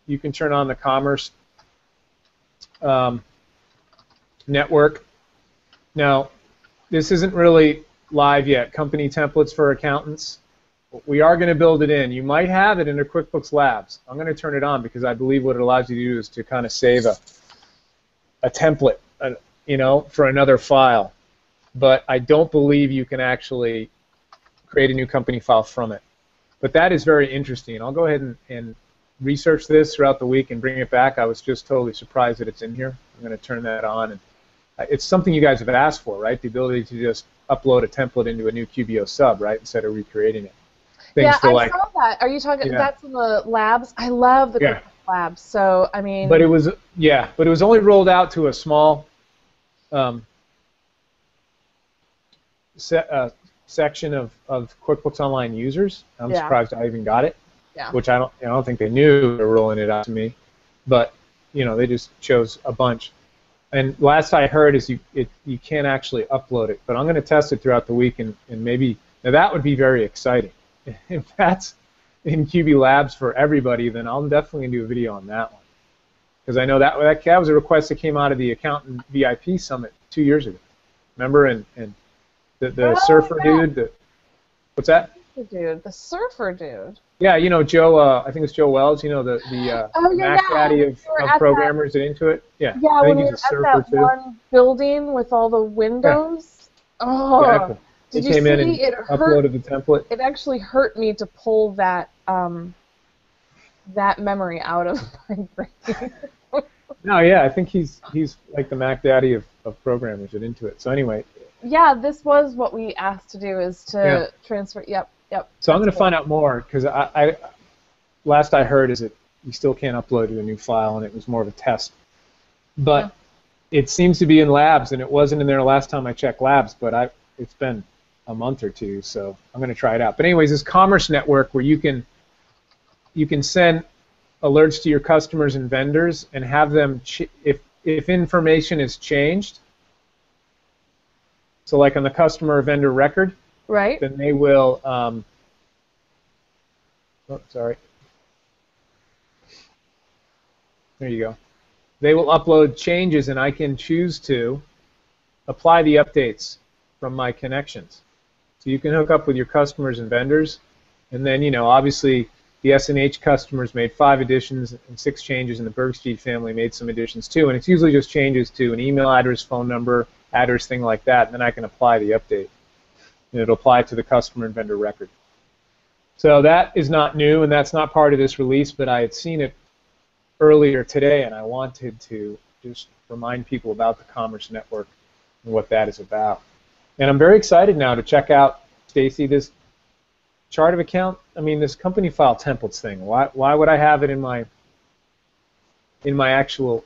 You can turn on the Commerce Network. Now, this isn't really live yet. Company templates for accountants. We are going to build it in. You might have it in a QuickBooks Labs. I'm going to turn it on because I believe what it allows you to do is to kind of save a template, you know, for another file. But I don't believe you can actually create a new company file from it. But that is very interesting. I'll go ahead and research this throughout the week and bring it back. I was just totally surprised that it's in here. I'm going to turn that on. And it's something you guys have asked for, right? The ability to just upload a template into a new QBO sub, right, instead of recreating it. Yeah, I saw that. Are you talking? Yeah. That's in the labs. I love the QuickBooks Labs. So I mean. But it was but it was only rolled out to a small section of QuickBooks Online users. I'm surprised I even got it. Yeah. Which I don't think they knew they were rolling it out to me, but you know they just chose a bunch. And last I heard is you can't actually upload it, but I'm going to test it throughout the week and maybe now that would be very exciting. If that's in QB Labs for everybody, then I'm definitely going to do a video on that one. Because I know that was a request that came out of the Accountant VIP Summit 2 years ago. Remember? And the surfer dude, what's that? The surfer dude. Yeah, you know, Joe, I think it's Joe Wells, you know, the Mac Daddy of programmers at Intuit. Yeah, I think he's a surfer too. One building with all the windows. Yeah. Oh. Exactly. Did you see it uploaded the template? It actually hurt me to pull that that memory out of my brain. No, yeah, I think he's like the Mac Daddy of programmers at Intuit. So anyway. Yeah, this was what we asked to do is to transfer. Yep. So I'm going to find out more because I last I heard is that you still can't upload to a new file, and it was more of a test. But it seems to be in Labs, and it wasn't in there last time I checked Labs, but it's been a month or two, so I'm going to try it out. But anyways, this Commerce Network where you can send alerts to your customers and vendors and have them if information is changed. So like on the customer or vendor record, right? Then they will. Sorry. There you go. They will upload changes, and I can choose to apply the updates from my connections. So you can hook up with your customers and vendors, and then, you know, obviously the S&H customers made 5 additions and 6 changes, and the Bergstedt family made some additions too, and it's usually just changes to an email address, phone number, address, thing like that, and then I can apply the update. And it'll apply to the customer and vendor record. So that is not new, and that's not part of this release, but I had seen it earlier today, and I wanted to just remind people about the Commerce Network and what that is about. And I'm very excited now to check out, Stacy, this chart of account. I mean, this company file templates thing. Why would I have it in my actual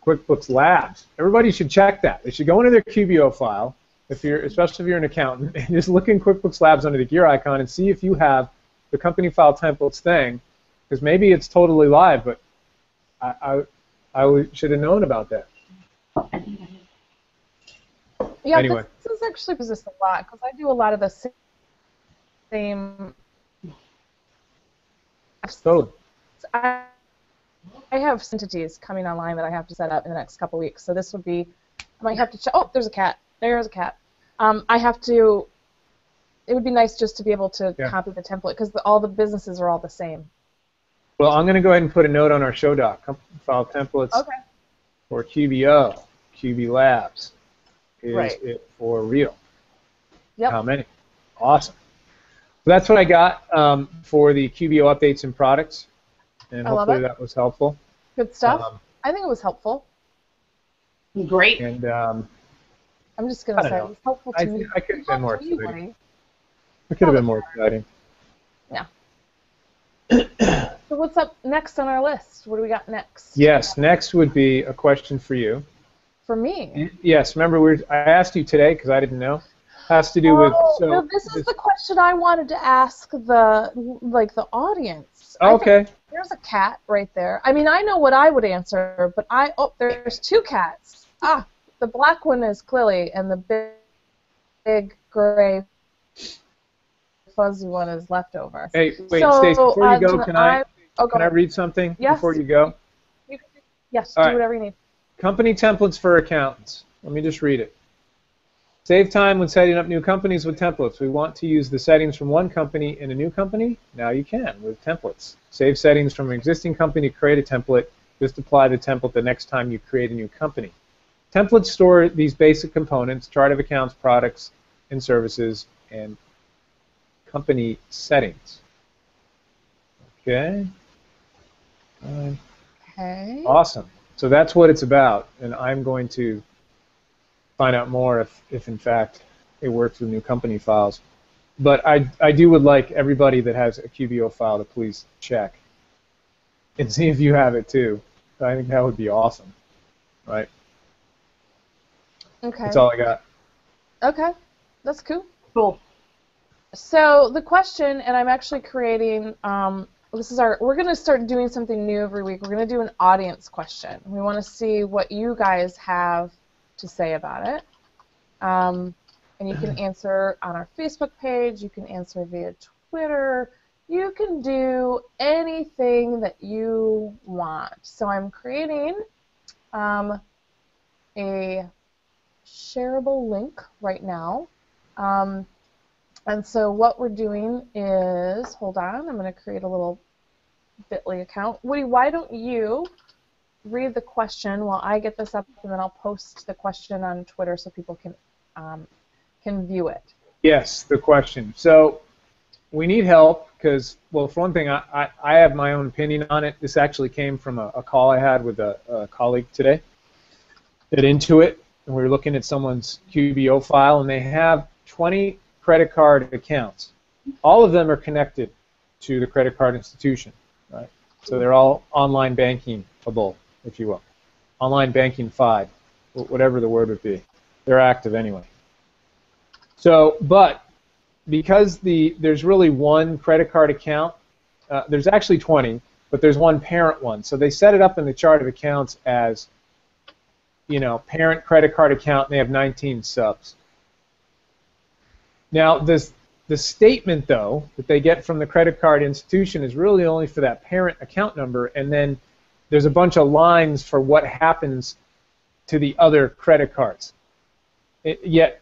QuickBooks Labs? Everybody should check that. They should go into their QBO file, especially if you're an accountant, and just look in QuickBooks Labs under the gear icon and see if you have the company file templates thing, because maybe it's totally live, but I should have known about that. Yeah, anyway. This is actually a lot because I do a lot of the same. Totally. I have entities coming online that I have to set up in the next couple weeks. So this would be, I might have to check. Oh, there's a cat. There's a cat. I have to. It would be nice just to be able to copy the template because all the businesses are all the same. Well, I'm going to go ahead and put a note on our show doc. Company file templates for QBO, QB Labs. Is it for real? Yep. How many? Awesome. So that's what I got for the QBO updates and products. and I love hopefully it. that was helpful. Good stuff. I think it was helpful. Great. And I'm just I gonna don't say it know. was helpful I to me. think I could have been more exciting. Woody. It could have been more exciting. Yeah. So what's up next on our list? What do we got next? Yes, next would be a question for you. For me? Yes, remember I asked you today because I didn't know. Has to do with no, this is the question I wanted to ask the audience. Okay. There's a cat right there. I mean, I know what I would answer, but there's two cats. The black one is clearly, and the big gray fuzzy one is leftover. Hey, wait, Stacy, before you go, can I read something before you go? Yes, All do right. whatever you need. Company templates for accountants. Let me just read it. Save time when setting up new companies with templates. We want to use the settings from one company in a new company? Now you can with templates. Save settings from an existing company to create a template. Just apply the template the next time you create a new company. Templates store these basic components, chart of accounts, products and services, and company settings. Okay. Okay. Awesome. So that's what it's about, and I'm going to find out more if in fact it works with new company files. But I would like everybody that has a QBO file to please check and see if you have it too. I think that would be awesome, right? Okay. That's all I got. Okay, that's cool. Cool. So the question, and I'm actually creating. We're going to start doing something new every week. We're going to do an audience question. We want to see what you guys have to say about it. And you can answer on our Facebook page. You can answer via Twitter. You can do anything that you want. So I'm creating a shareable link right now. And so what we're doing is, hold on, I'm going to create a little Bitly account. Woody, why don't you read the question while I get this up, and then I'll post the question on Twitter so people can view it. Yes, the question. So we need help because, well, for one thing, I have my own opinion on it. This actually came from a call I had with a colleague today at Intuit, and we were looking at someone's QBO file, and they have 20 credit card accounts. All of them are connected to the credit card institution, right? So they're all online banking-able, if you will. Online banking-fied, whatever the word would be. They're active anyway. So, but because there's really one credit card account, there's actually 20, but there's one parent one. So they set it up in the chart of accounts as, you know, parent credit card account, and they have 19 subs. Now, the statement, though, that they get from the credit card institution is really only for that parent account number, and then there's a bunch of lines for what happens to the other credit cards. The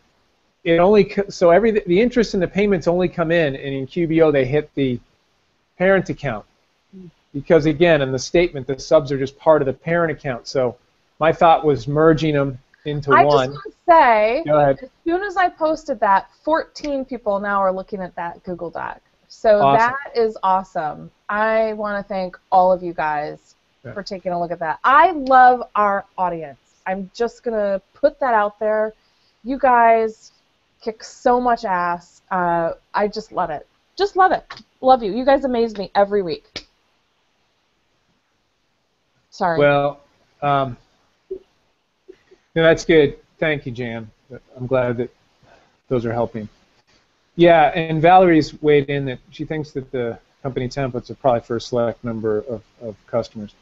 interest and the payments only come in, and in QBO they hit the parent account. Because, again, in the statement, the subs are just part of the parent account. So my thought was merging them into one. I just want to say, Go ahead. As soon as I posted that, 14 people now are looking at that Google Doc. So Awesome. That is awesome. I want to thank all of you guys for taking a look at that. I love our audience. I'm just going to put that out there. You guys kick so much ass. I just love it. Just love it. Love you. You guys amaze me every week. Sorry. Well, no, that's good. Thank you, Jan. I'm glad that those are helping. Yeah, and Valerie's weighed in that she thinks that the company templates are probably for a select number of customers.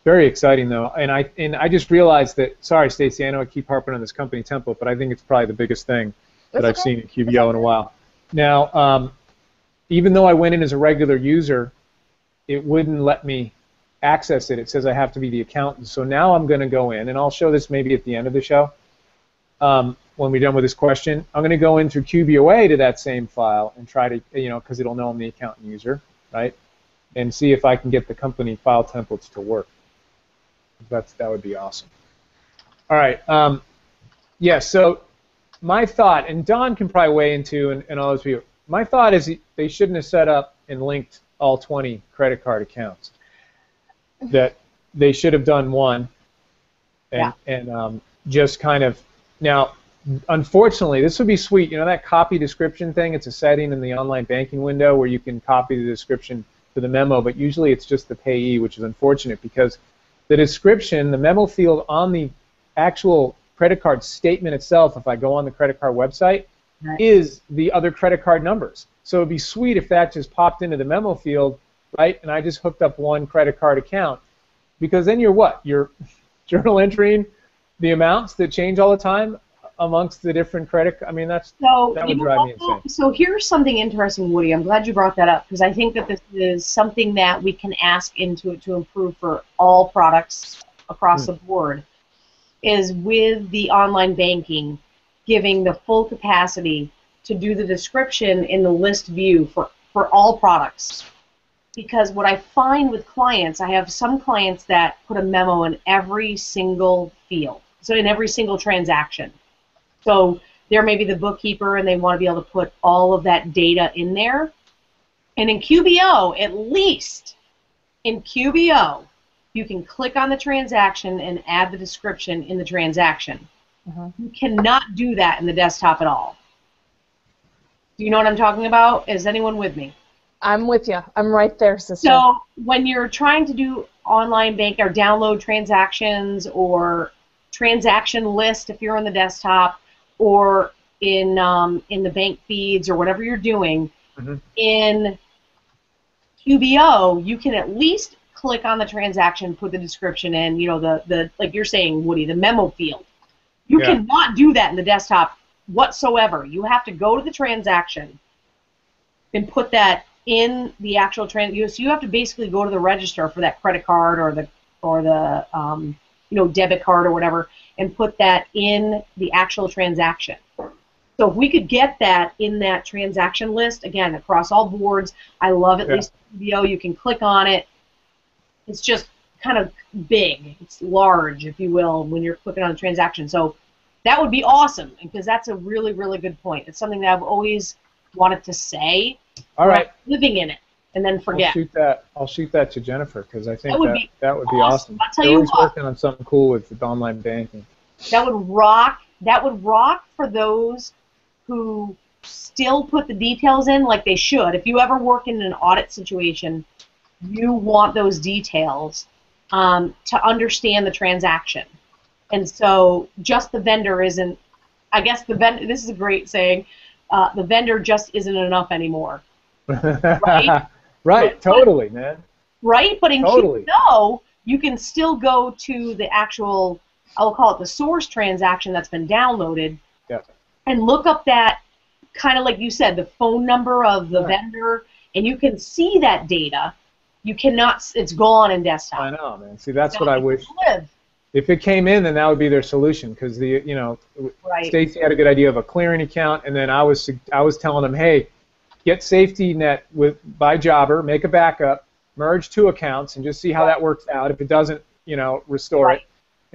Very exciting, though. And I just realized that, sorry, Stacy, I know I keep harping on this company template, but I think it's probably the biggest thing that I've seen in QBO in a while. Now, even though I went in as a regular user, it wouldn't let me access it. It says I have to be the accountant. So now I'm going to go in, and I'll show this maybe at the end of the show when we're done with this question. I'm going to go in through QBOA to that same file and try to, because it'll know I'm the accountant user, right? And see if I can get the company file templates to work. That would be awesome. All right. Yeah, so my thought, and Don can probably weigh into, and all those people, my thought is they shouldn't have set up and linked all 20 credit card accounts. that they should have done one, Yeah. and just kind of now. Unfortunately, this would be sweet. You know that copy description thing? It's a setting in the online banking window where you can copy the description to the memo, but usually it's just the payee, which is unfortunate because the description, the memo field on the actual credit card statement itself, if I go on the credit card website, Right. is the other credit card numbers. So it'd be sweet if that just popped into the memo field, right, and I just hooked up one credit card account, because then you're what? You're journal entering the amounts that change all the time amongst the different credit. I mean, that would drive me insane. So here's something interesting, Woody. I'm glad you brought that up because I think that this is something that we can ask into it to improve for all products across the board. Is with the online banking, giving the full capacity to do the description in the list view for all products. Because what I find with clients, I have some clients that put a memo in every single field, so in every single transaction. So they're maybe the bookkeeper and they want to be able to put all of that data in there. And in QBO, at least in QBO, you can click on the transaction and add the description in the transaction. You cannot do that in the desktop at all. Do you know what I'm talking about? Is anyone with me? I'm with you. I'm right there, sister. So when you're trying to do online bank or download transactions or transaction list if you're on the desktop or in the bank feeds or whatever you're doing, in QBO, you can at least click on the transaction, put the description in, you know, the like you're saying, Woody, the memo field. You cannot do that in the desktop whatsoever. You have to go to the transaction and put that in the actual so you have to basically go to the register for that credit card or the you know, debit card or whatever and put that in the actual transaction. So if we could get that in that transaction list, again, across all boards, I love at least video. You can click on it. It's just kind of big. It's large, if you will, when you're clicking on the transaction. So that would be awesome because that's a really, really good point. It's something that I've always wanted to say. All right. Living in it and then forget. I'll shoot that to Jennifer because I think that would be awesome. awesome. I'll tell you what. Working on something cool with online banking. That would rock. That would rock for those who still put the details in like they should. If you ever work in an audit situation, you want those details to understand the transaction. And so just the vendor isn't, I guess the vendor, this is a great saying, the vendor just isn't enough anymore. Right? Right, totally, man. Right? But in QBO, you can still go to the actual, I'll call it the source transaction that's been downloaded and look up that, kind of like you said, the phone number of the vendor, and you can see that data. You cannot, it's gone in desktop. I know, man. See, that's what I wish. If it came in, then that would be their solution because Stacy had a good idea of a clearing account, and then I was telling them, hey, get safety net by jobber, make a backup, merge two accounts, and just see how that works out. If it doesn't, restore it.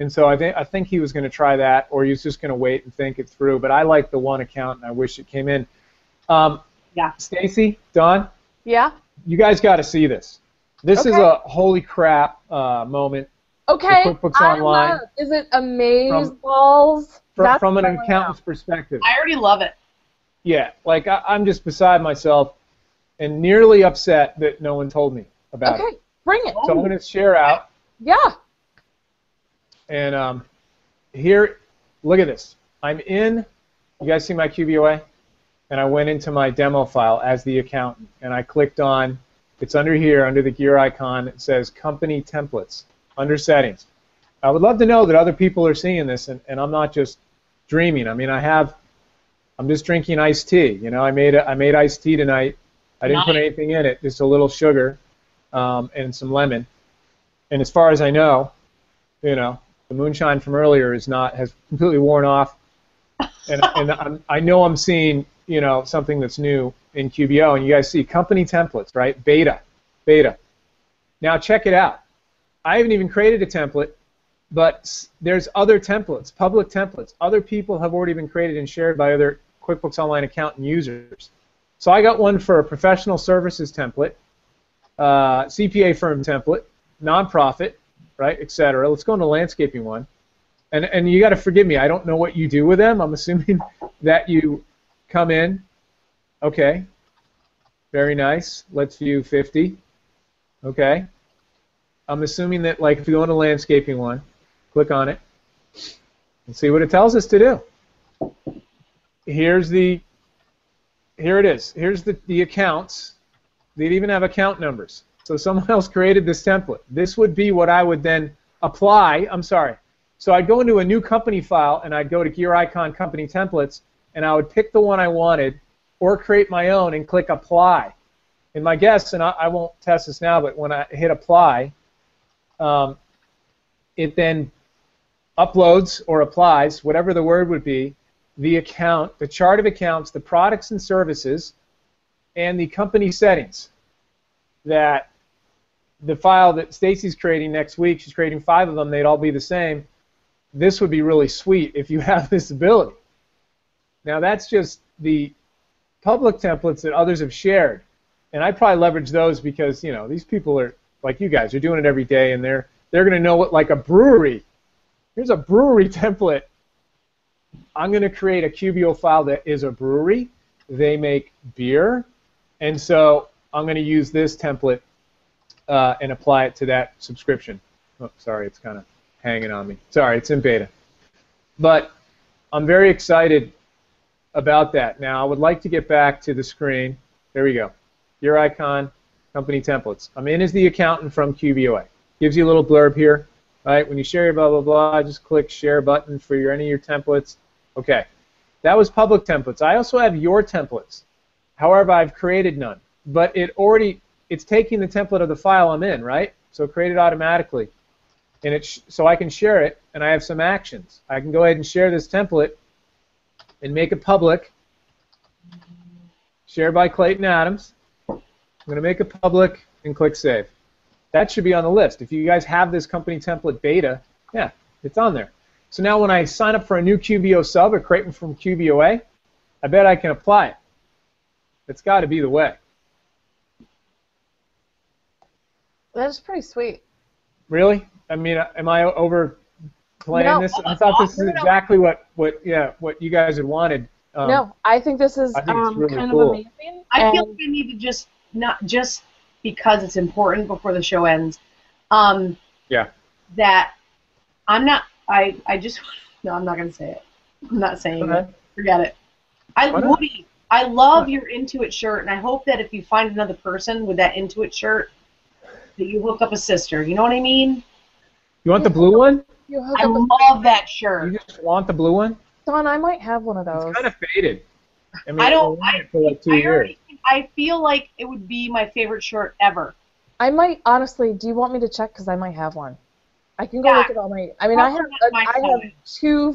And so I think he was going to try that, or he was just going to wait and think it through. But I like the one account, and I wish it came in. Stacy, Dawn. Yeah. You guys got to see this. This is a holy crap moment. Okay. QuickBooks Online. Is it amaze balls? From an accountant's perspective. I already love it. Yeah, like I'm just beside myself and nearly upset that no one told me about it. Okay, bring it. So I'm going to share out. Yeah. And here, look at this. I'm in, you guys see my QBOA? And I went into my demo file as the accountant, and I clicked on, it's under here, under the gear icon, it says Company Templates, under Settings. I would love to know that other people are seeing this, and I'm not just dreaming. I mean, I'm just drinking iced tea. I made iced tea tonight. I didn't put anything in it, just a little sugar and some lemon. And as far as I know, the moonshine from earlier has completely worn off. And I know I'm seeing something that's new in QBO. And you guys see company templates, right? Beta. Now check it out. I haven't even created a template, but there's other templates, public templates. Other people have already been created and shared by other QuickBooks Online accountant users. So I got one for a professional services template, CPA firm template, nonprofit, right, etc. Let's go into landscaping one. And you got to forgive me. I don't know what you do with them. I'm assuming that you come in. Okay. Very nice. Let's view 50. Okay. I'm assuming that, like, if you go into landscaping one, click on it, and see what it tells us to do. Here it is. Here's the accounts. They even have account numbers. So someone else created this template. This would be what I would then apply. I'm sorry. So I'd go into a new company file, and I'd go to Gear Icon Company Templates, and I would pick the one I wanted, or create my own, and click Apply. And my guess, and I won't test this now, but when I hit Apply, it then uploads or applies, whatever the word would be, the account, the chart of accounts, the products and services, and the company settings. That the file that Stacy's creating next week, she's creating 5 of them, they'd all be the same. This would be really sweet if you have this ability. Now that's just the public templates that others have shared. And I probably leverage those because, you know, these people are, like you guys, are doing it every day, and they're going to know what, like a brewery. Here's a brewery template. I'm going to create a QBO file that is a brewery. They make beer. And so I'm going to use this template and apply it to that subscription. Oh, sorry, it's kind of hanging on me. Sorry, it's in beta. But I'm very excited about that. Now, I would like to get back to the screen. There we go. Your icon, company templates. I'm in as the accountant from QBOA. Gives you a little blurb here. Right? When you share your blah, blah, blah, just click Share button for any of your templates. Okay. That was public templates. I also have your templates. However, I've created none. But it's taking the template of the file I'm in, right? So create it automatically. And so I can share it, and I have some actions. I can go ahead and share this template and make it public. Share by Clayton Adams. I'm going to make it public and click Save. That should be on the list. If you guys have this company template beta, yeah, it's on there. So now when I sign up for a new QBO sub or create one from QBOA, I bet I can apply it. It's got to be the way. That's pretty sweet. Really? I mean, am I overplaying this? I thought this is exactly what you guys had wanted. No, I think this is really kind cool. of amazing. I feel like we need to just, not just because it's important before the show ends, that I'm not, no, I'm not going to say it. I'm not saying it. Forget it. Woody, I love your Intuit shirt, and I hope that if you find another person with that Intuit shirt, that you hook up a sister. You know what I mean? You want the blue one? I love that shirt. You just want the blue one? Don, I might have one of those. It's kind of faded. I mean, for like 2 years. I feel like it would be my favorite shirt ever. I might, honestly, do you want me to check? Because I might have one. I can go look at all my, I mean, I have two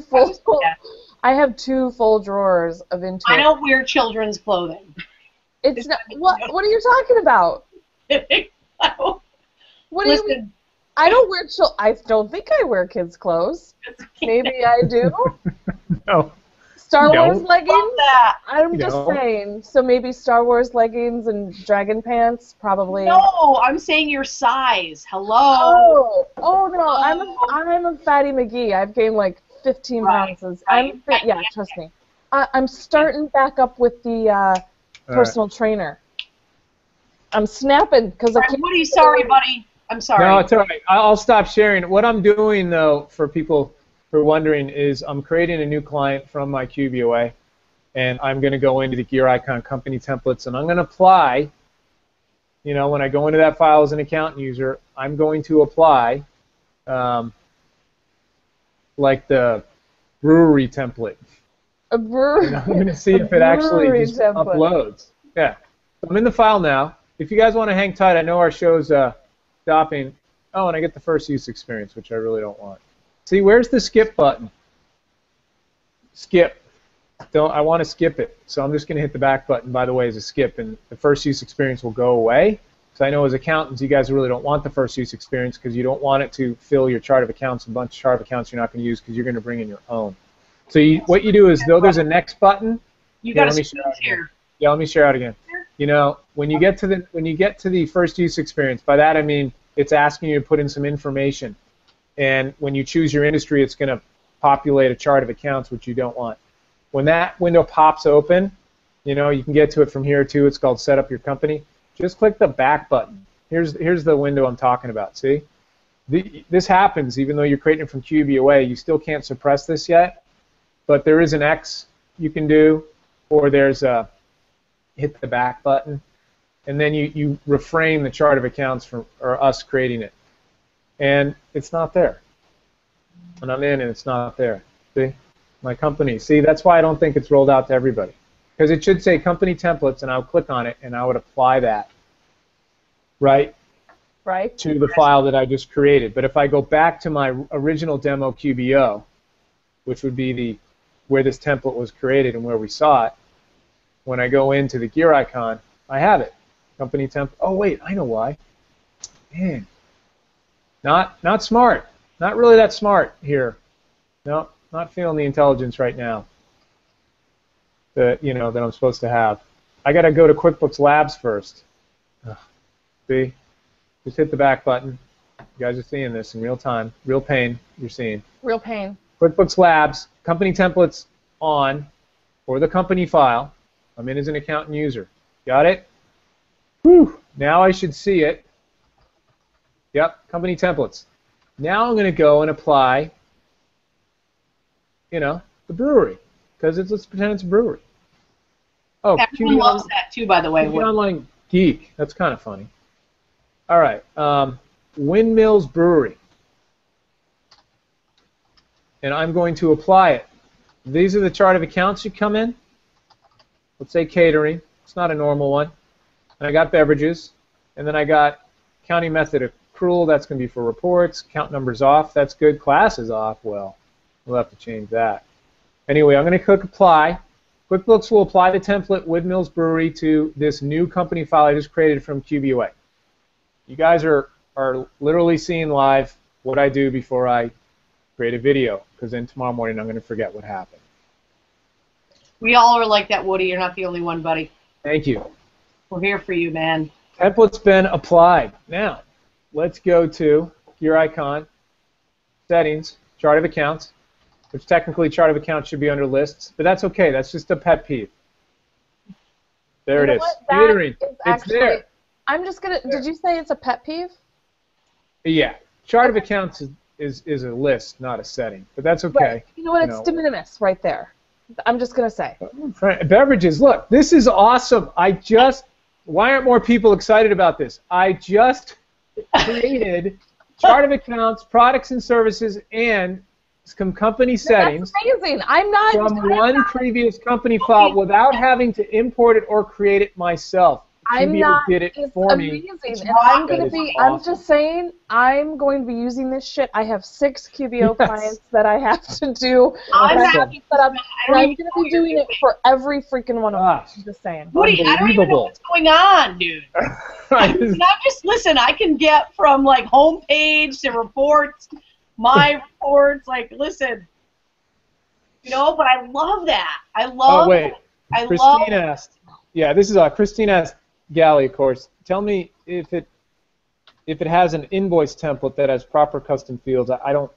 full drawers of Intuit. I don't wear children's clothing. It's not, what are you talking about? What do you mean? I don't think I wear kids' clothes. Maybe I do. No. Star Wars leggings? I'm just No. saying. So maybe Star Wars leggings and dragon pants, probably. No, I'm saying your size. Hello. Oh no, I'm a fatty McGee. I've gained like 15 pounds. I'm fit. Yeah, trust me. I'm starting back up with the personal trainer. I'm snapping because I can't. Woody, sorry, buddy. I'm sorry. No, it's all right. I'll stop sharing. What I'm doing, though, for people who are wondering, is I'm creating a new client from my QBOA, and I'm going to go into the Gear Icon Company Templates, and I'm going to apply, you know, when I go into that file as an accountant user, I'm going to apply like the brewery template. A brewery. And I'm going to see if it actually just uploads. Yeah. So I'm in the file now. If you guys want to hang tight, I know our show's stopping. Oh, and I get the first use experience, which I really don't want. See, where's the skip button? Skip. I want to skip it, so I'm just going to hit the back button, by the way, as a skip, and the first use experience will go away. So I know as accountants, you guys really don't want the first use experience because you don't want it to fill your chart of accounts, a bunch of chart of accounts you're not going to use because you're going to bring in your own. So what you do is, though there's a next button, you got to share. Yeah, let me share out again. You know, when you get to the first use experience, by that I mean it's asking you to put in some information. And when you choose your industry, it's going to populate a chart of accounts, which you don't want. When that window pops open, you know, you can get to it from here too. It's called Set Up Your Company. Just click the back button. Here's the window I'm talking about. See? This happens even though you're creating it from QBOA. You still can't suppress this yet, but there is an X you can do, or there's a hit the back button, and then you reframe the chart of accounts for us creating it. And it's not there. And I'm in and it's not there. See? My company. See, that's why I don't think it's rolled out to everybody. Because it should say company templates, and I would click on it, and I would apply that right to the file that I just created. But if I go back to my original demo QBO, which would be where this template was created and where we saw it, when I go into the gear icon, I have it. Company template. Oh, wait, I know why. Man. Not smart. Not really that smart here. No, not feeling the intelligence right now that I'm supposed to have. I got to go to QuickBooks Labs first. Ugh. See? Just hit the back button. You guys are seeing this in real time. Real pain you're seeing. Real pain. QuickBooks Labs, company templates on, or the company file. I'm in as an accountant user. Got it? Whew. Now I should see it. Yep, company templates. Now I'm going to go and apply, the brewery, because let's pretend it's a brewery. Oh, everyone loves that too, by the way. QB Online Geek. That's kind of funny. All right, Windmills Brewery, and I'm going to apply it. These are the chart of accounts you come in. Let's say catering. It's not a normal one. And I got beverages, and then I got counting method accrual. That's going to be for reports. Count numbers off. That's good. Classes off. Well, we'll have to change that. Anyway, I'm going to click apply. QuickBooks will apply the template Windmills Brewery to this new company file I just created from QBOA. You guys are literally seeing live what I do before I create a video, because then tomorrow morning I'm going to forget what happened. We all are like that, Woody. You're not the only one, buddy. Thank you. We're here for you, man. Template's been applied. Now, let's go to your icon, settings, chart of accounts, which technically chart of accounts should be under lists, but that's okay. That's just a pet peeve. There it is. Catering. It's there. I'm just going to, did you say it's a pet peeve? Yeah. Chart of accounts is a list, not a setting, but that's okay. Right. You know what? It's de minimis right there. I'm just going to say. Beverages. Look, this is awesome. Why aren't more people excited about this? I just created chart of accounts, products and services, and some company settings. That's amazing. I'm one previous company file without having to import it or create it myself. Did it for me. Amazing. And I'm going to be, awesome. I'm just saying, I'm going to be using this shit. I have 6 QBO clients that I have to do. I'm going to be doing it for every freaking one of them. I'm just saying. Woody, I don't even know what's going on, dude. Listen, I can get from like homepage to reports, my reports, like, listen. But I love that. Christine asked. Yeah, this is Christine asked Galley, of course. Tell me if it has an invoice template that has proper custom fields. I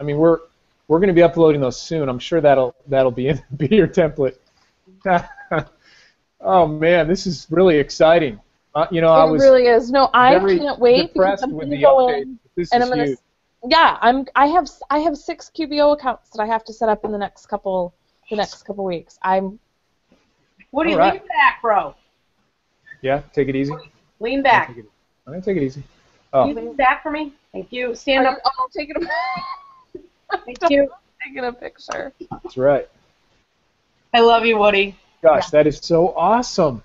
mean, we're going to be uploading those soon. I'm sure that'll be your template. Oh man, this is really exciting. I was really is. No, I can't wait because I'm going to go in and I'm going to. Yeah, I have 6 QBO accounts that I have to set up in the next couple weeks. Woody, lean back, bro. Yeah, take it easy. Lean back. I'm going to take it easy. Can you lean back for me? Thank you. Stand up. Oh, take it. Thank you. Taking a picture. That's right. I love you, Woody. Gosh, that is so awesome.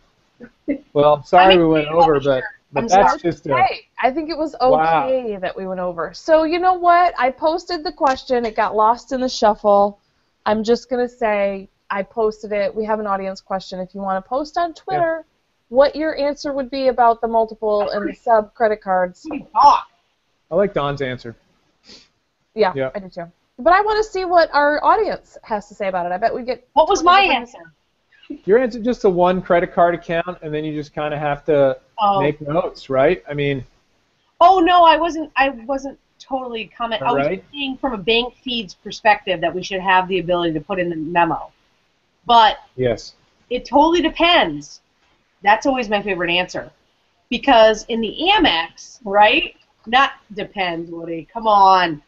Well, I'm sorry we went over, but that's just I think it was okay that we went over. So you know what? I posted the question. It got lost in the shuffle. I'm just going to say I posted it. We have an audience question. If you want to post on Twitter what your answer would be about the multiple and the sub credit cards. I like Don's answer. Yeah, I do too. But I want to see what our audience has to say about it. I bet we get... What was my answer? Your answer is just a 1 credit card account, and then you just kind of have to make notes, right? I mean... Oh no, I wasn't totally commenting. I was Right. saying from a bank feeds perspective that we should have the ability to put in the memo. But Yes. it totally depends. That's always my favorite answer. Because in the Amex, right? Not depends, Woody. Come on.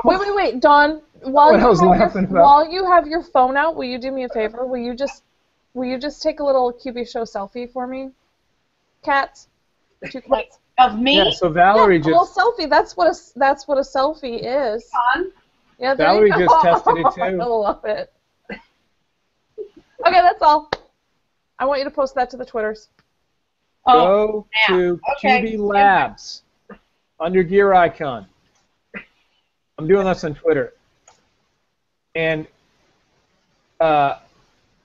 Wait, Dawn. What I was laughing about. While you have your phone out, will you do me a favor? Will you just take a little QB show selfie for me? Cats. 2 cats. Of me? Yeah. So Valerie A little just selfie. That's what a selfie is. On? Yeah, there Valerie you go. just tested it too. I love it. Okay, that's all. I want you to post that to the Twitters. go now. to Okay. QB Labs under gear icon. I'm doing this on Twitter. And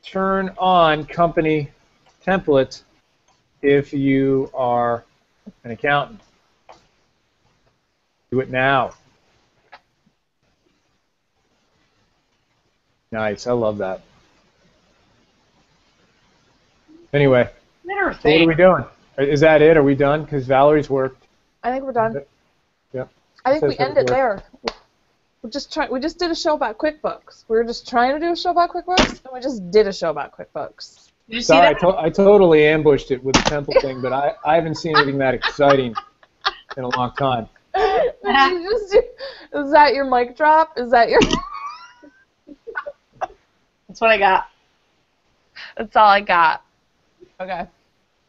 turn on company template if you are an accountant. Do it now. Nice. I love that. Anyway, Better so what are we doing? Is that it? Are we done? Because Valerie's worked. I think we're done. Yep. I think we Says end it work. there. We just did a show about QuickBooks. We were just trying to do a show about QuickBooks, and we just did a show about QuickBooks. Did you see Sorry, that? I totally ambushed it with the temple thing, but I haven't seen anything that exciting in a long time. Did you just do, is that your mic drop? Is that your... That's what I got. That's all I got. Okay.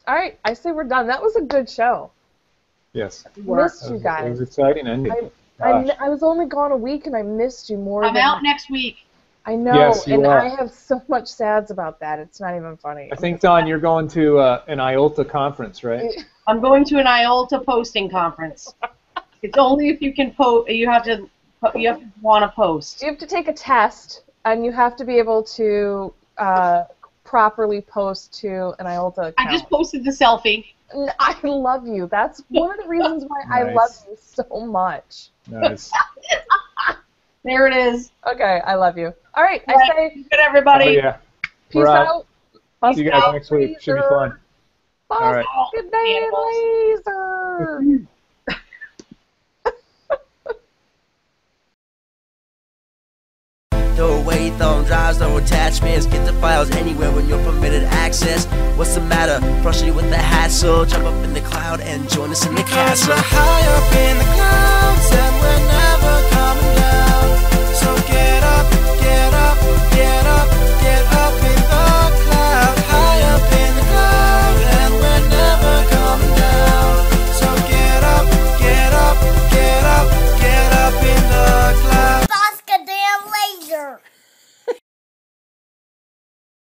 All right, I say we're done. That was a good show. Yes. Missed you It was guys. exciting ending. I was only gone a week, and I missed you more I'm than... out next week. I know, Yes, you and are. I have so much sads about that. It's not even funny. I think, Don, you're going to an IOLTA conference, right? I'm going to an IOLTA posting conference. It's only if you can post. You have to want to post. You have to take a test, and you have to be able to properly post to an IOLTA account. I just posted the selfie. I love you. That's one of the reasons why I Nice. love you so much. Nice. There it is. Okay, I love you. All right, I Right. say Good, everybody. Oh, yeah. peace We're out. out. See you guys Bust next week. Should be laser. fun. Bust All right. good day, Animals. laser. Throw away thumb drives, no attachments. Get the files anywhere when you're permitted access. What's the matter? Frustrated with the hassle? Jump up in the cloud and join us in the castle. High up in